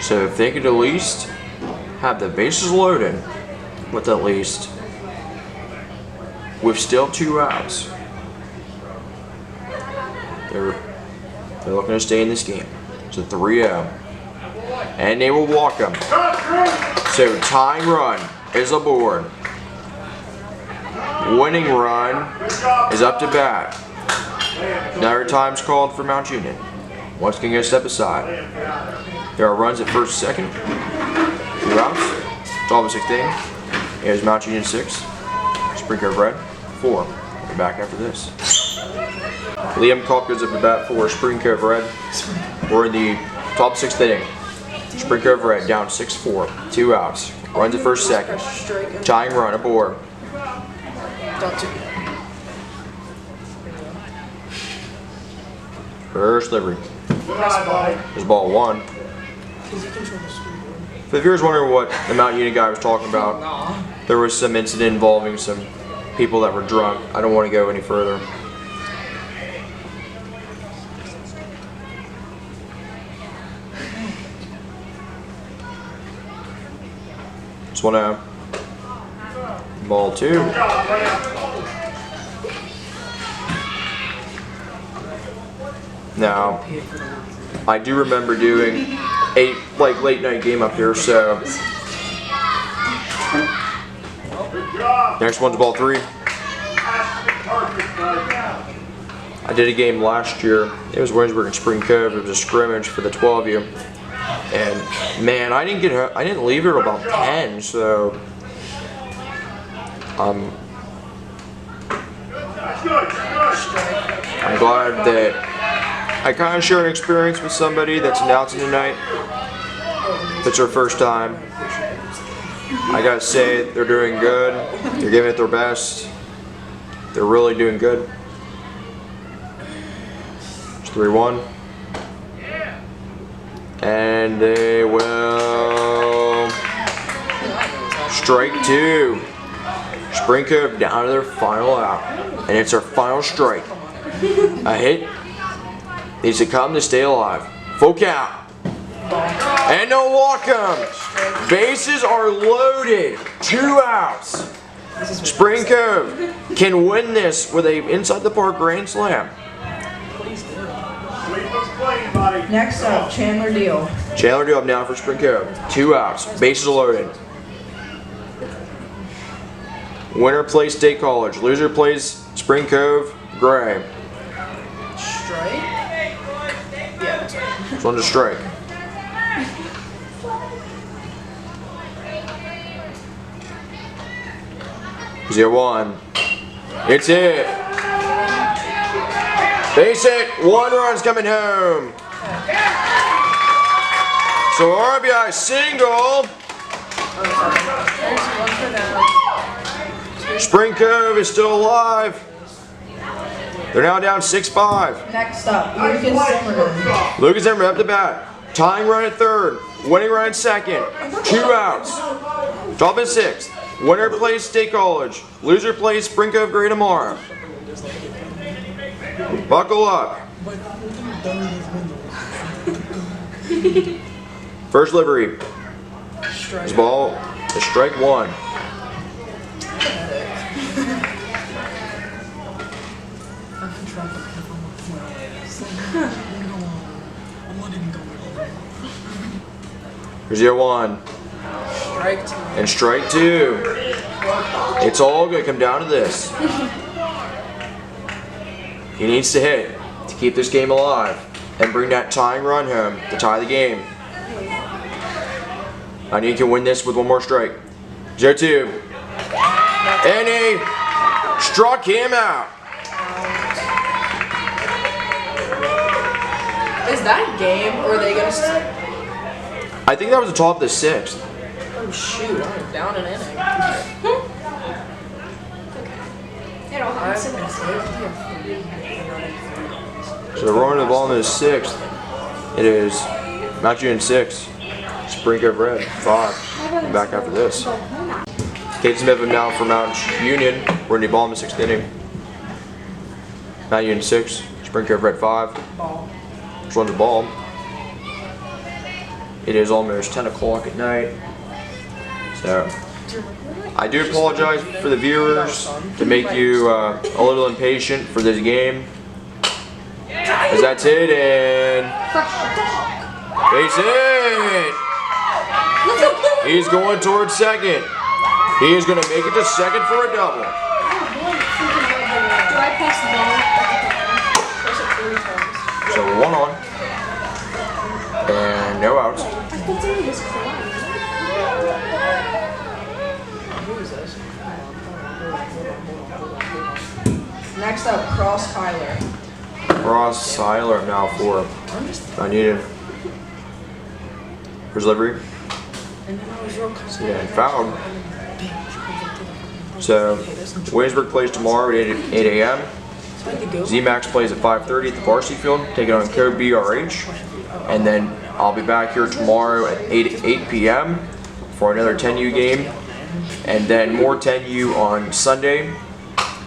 So if they could at least have the bases loaded with at least with still 2 outs, they're looking to stay in this game. It's a 3-0. And they will walk them. So tying run is aboard. Winning run is up to bat. Another time's called for Mount Union. Once again, step aside. There are runs at first, second. 2 outs. Top of the 6th inning. Here's Mount Union 6. Spring Cove Red 4. We'll be back after this. Liam Culp goes up to bat for Spring Cove Red. We're in the top 6th inning. Spring Cove Red down 6-4. 2 outs. Runs at first, second. Tying run aboard. First delivery. There's ball 1. For the viewers wondering what the Mount Union guy was talking about, there was some incident involving some people that were drunk. I don't want to go any further. This one out. Ball 2. Now, I do remember doing a late night game up here, so next one's ball 3. I did a game last year. It was Williamsburg and Spring Cove. It was a scrimmage for the 12U. And man, I didn't leave here about 10, so That's good. I'm glad that I kind of shared an experience with somebody that's announcing tonight. If it's her first time, I gotta say they're doing good. They're giving it their best. They're really doing good. It's 3-1. And they will strike 2. Spring Cove down to their final out. And it's our final strike. A hit needs to come to stay alive. Full count. And no walk-em. Bases are loaded. 2 outs. Spring Cove can win this with a inside the park grand slam. Sweep us clean, buddy. Next up, Chandler Deal. Chandler Deal up now for Spring Cove. 2 outs. Bases loaded. Winner plays State College. Loser plays Spring Cove Gray. Strike? Yeah, that's right. This one's a strike. Here's your 1. It's hit. Base hit. 1 run's coming home. So RBI single. Spring Cove is still alive. They're now down 6-5. Next up, Lucas Zimmerman. Lucas Zimmerman up to bat. Tying run at 3rd. Winning run at 2nd. 2 outs. Top in 6th. Winner plays State College. Loser plays Spring Cove Gray tomorrow. Buckle up. First delivery. This ball is strike 1. Here's your 1. Strike 2. And strike 2. It's all going to come down to this. He needs to hit to keep this game alive and bring that tying run home to tie the game. I need to win this with 1 more strike. 0-2. And he struck him out. Is that game, or are they going to... I think that was the top of the 6th. Oh shoot, I'm down an inning. It all happens in So they're rolling the ball in the 6th. It is Mount Union 6. Spring Cove Red 5. And back after this. Kate Smith now for Mount Union. We're in the ball in the 6th inning. Mount Union 6. Spring Cove Red 5. Ball. Which one's a ball? It is almost 10 o'clock at night. So, I do apologize for the viewers to make you a little impatient for this game. As that's hit and base hit. He's going towards 2nd. He is going to make it to 2nd for a double. Do I pass the ball? So 1 on. And no outs. I thought they was crying. Who is this? Next up, Cross Tyler. Ross Seiler now for I need him. For delivery. And then I was real Yeah, and fouled. So Williamsburg plays tomorrow at 8 a.m. Z-Max plays at 5:30 at the varsity field, taking on Cove BRH. And then I'll be back here tomorrow at 8 p.m. for another 10U game. And then more 10U on Sunday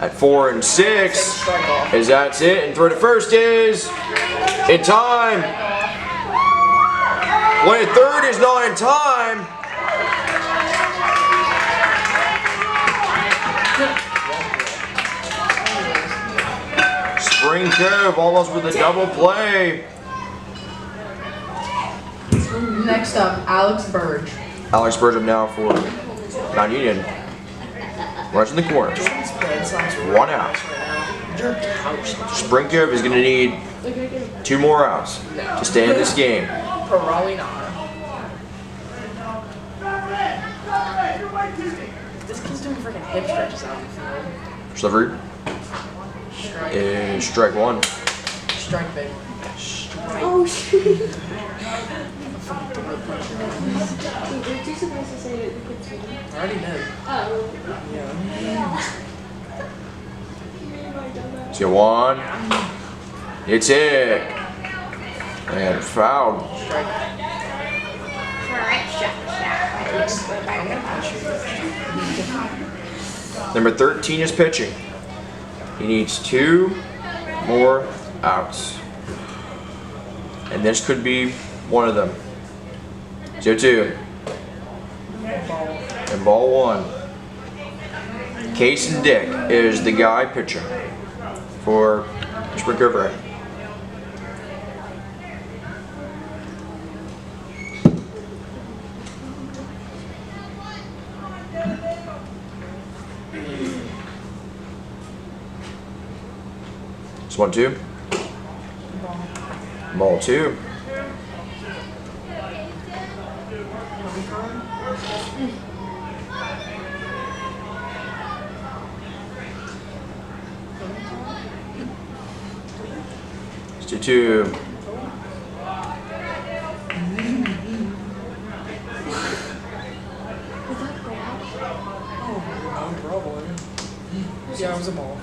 at 4 and 6. As that's it. And throw to first is in time. When at 3rd is not in time. Spring Cove almost with a double play. Next up, Alex Burge. Alex Burge up now for Mount Union. Runs in the corner. 1 out. Spring Cove is going to need 2 more outs to stay in this game. Probably not. doing freaking hip stretches out in the field. Delivery Strike. is strike one. Strike, baby. Strike. Oh, shoot. I'm fucking throwing punch. Wait, were you supposed to say that the kids were? I already did. Oh. Yeah. See one. It's it. And fouled. Strike. I'm gonna punch you. Number 13 is pitching. He needs 2 more outs. And this could be one of them. 0-2. And ball 1. Case and Dick is the guy pitcher for Spring Cove. It's 1-2. Ball 2. It's 2-2. Oh, probably. Yeah, it was a ball.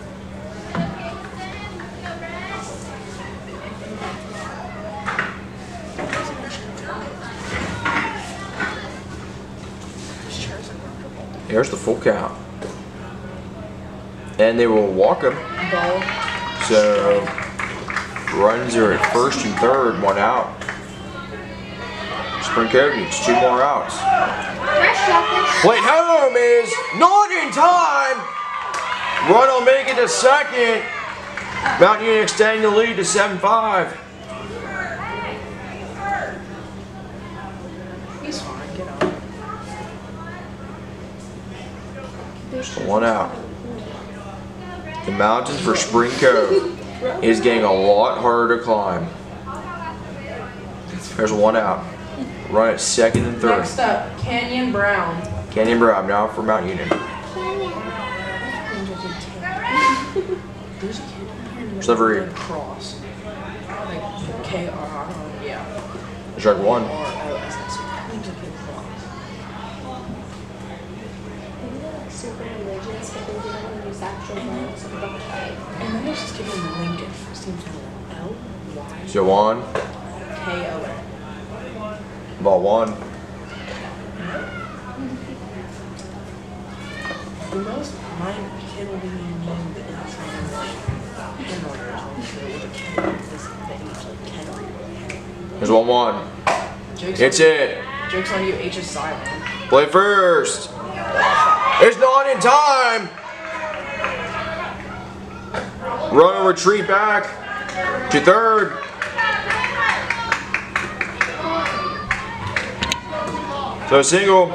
Here's the full count. And they will walk him. Ball. So runs are at first and third, 1 out. Spring Cove needs 2 more outs. Plate home is not in time. Run will make it to second. Mount Union extending the lead to 7-5. He's fine, get out. 1 out. The mountains for Spring Cove is getting a lot harder to climb. There's 1 out. Run at second and third. Next up, Canyon Brown. Canyon Brown now for Mount Union. There's a kid in here with Delivery. a red cross. Like K-R, yeah. Strike 1. R-O-S-S. Name's a kid cross. Maybe they're like super religious, but they didn't want to use actual names, so they don't try. And then there's this kid named Lincoln. His name's L-Y-K-O-N. So 1. Ball 1. The most my kid will be named in something like Henry or something with a K. This the H like Henry. There's 1-1. Joke's It's on you. it. Joke's on you, H is silent. Play first. It's not in time. Run and retreat back to third. So single.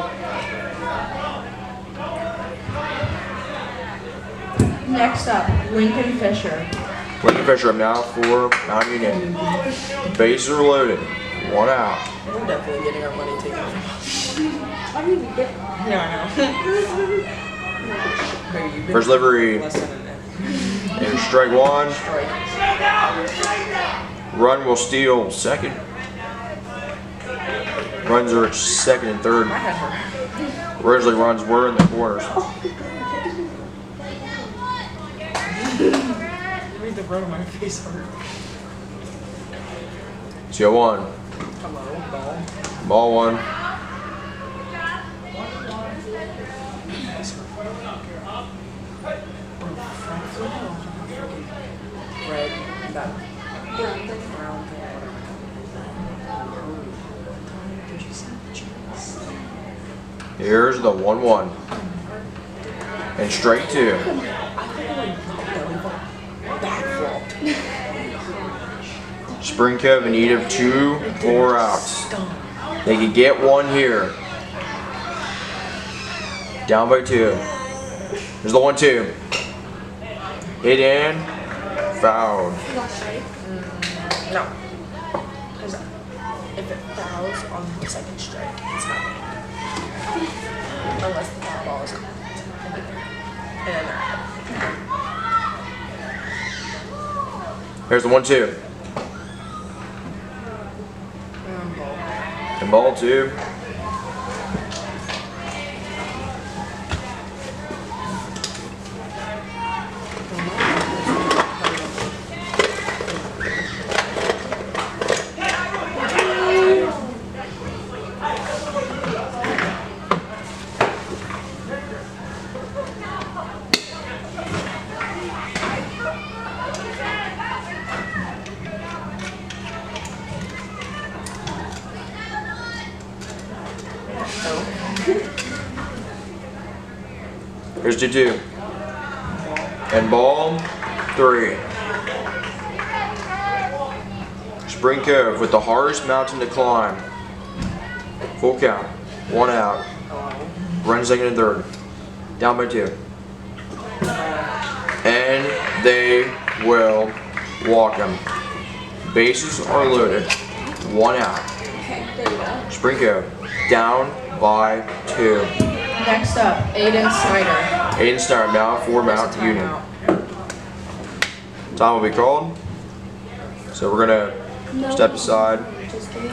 Next up, Lincoln Fisher. Lincoln Fisher up now for Mount Union. Bases are loaded. 1 out. We're definitely getting our money taken from us. I mean, we get Yeah, I know. Baby, you've been First delivery. less than an And strike 1. strike. Run will steal second. Runs are at second and third. I had her. Originally runs were in the corners. Read the front of my face hurt. So 1. Hello, ball. Ball 1. Red, that brown thing. brown thing, Did you see the chance? Here's the 1-1. And strike 2. I think I like belly back flopped. Spring Cove in need of 2 more outs. Stung. They could get 1 here. Down by 2. There's the 1-2. Hit in. Fouled. You got straight. No. Because if it fouls on the second strike, it's happening. Unless the foul ball is called. And Here's the 1-2. ball. And ball 2. Here's 2-2. And ball 3. Spring Cove with the hardest mountain to climb. Full count. 1 out. Run second and third. Down by 2. And they will walk them. Bases are loaded. 1 out. Okay, there you go. Spring Cove down by 2. Next up, Aiden Snyder. Aiden Snyder now for Mount Union. Time will be called. So we're gonna step aside,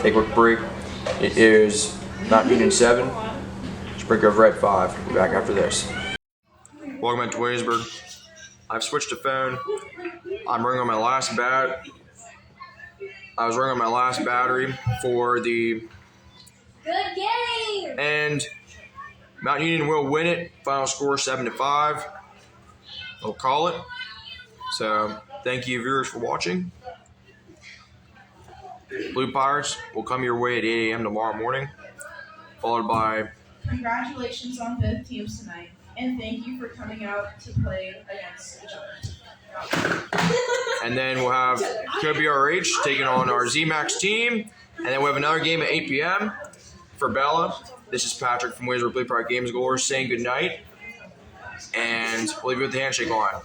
take a quick break. It is Mount Union 7, Spring Cove Red 5. We'll be back after this. Welcome back to Williamsburg. I've switched to phone. I'm running on my last bat. I was running on my last battery for the Good game! and Mount Union will win it. Final score 7-5. They'll call it. So thank you viewers for watching. Blue Pirates will come your way at 8 a.m. tomorrow morning, followed by Congratulations on both teams tonight, and thank you for coming out to play against each other. and then we'll have KBRH taking on our ZMAX team, and then we'll have another game at 8 p.m. for Bella. This is Patrick from Williamsburg Blue Pirate Games Goers saying good night, and we'll leave you with the handshake line.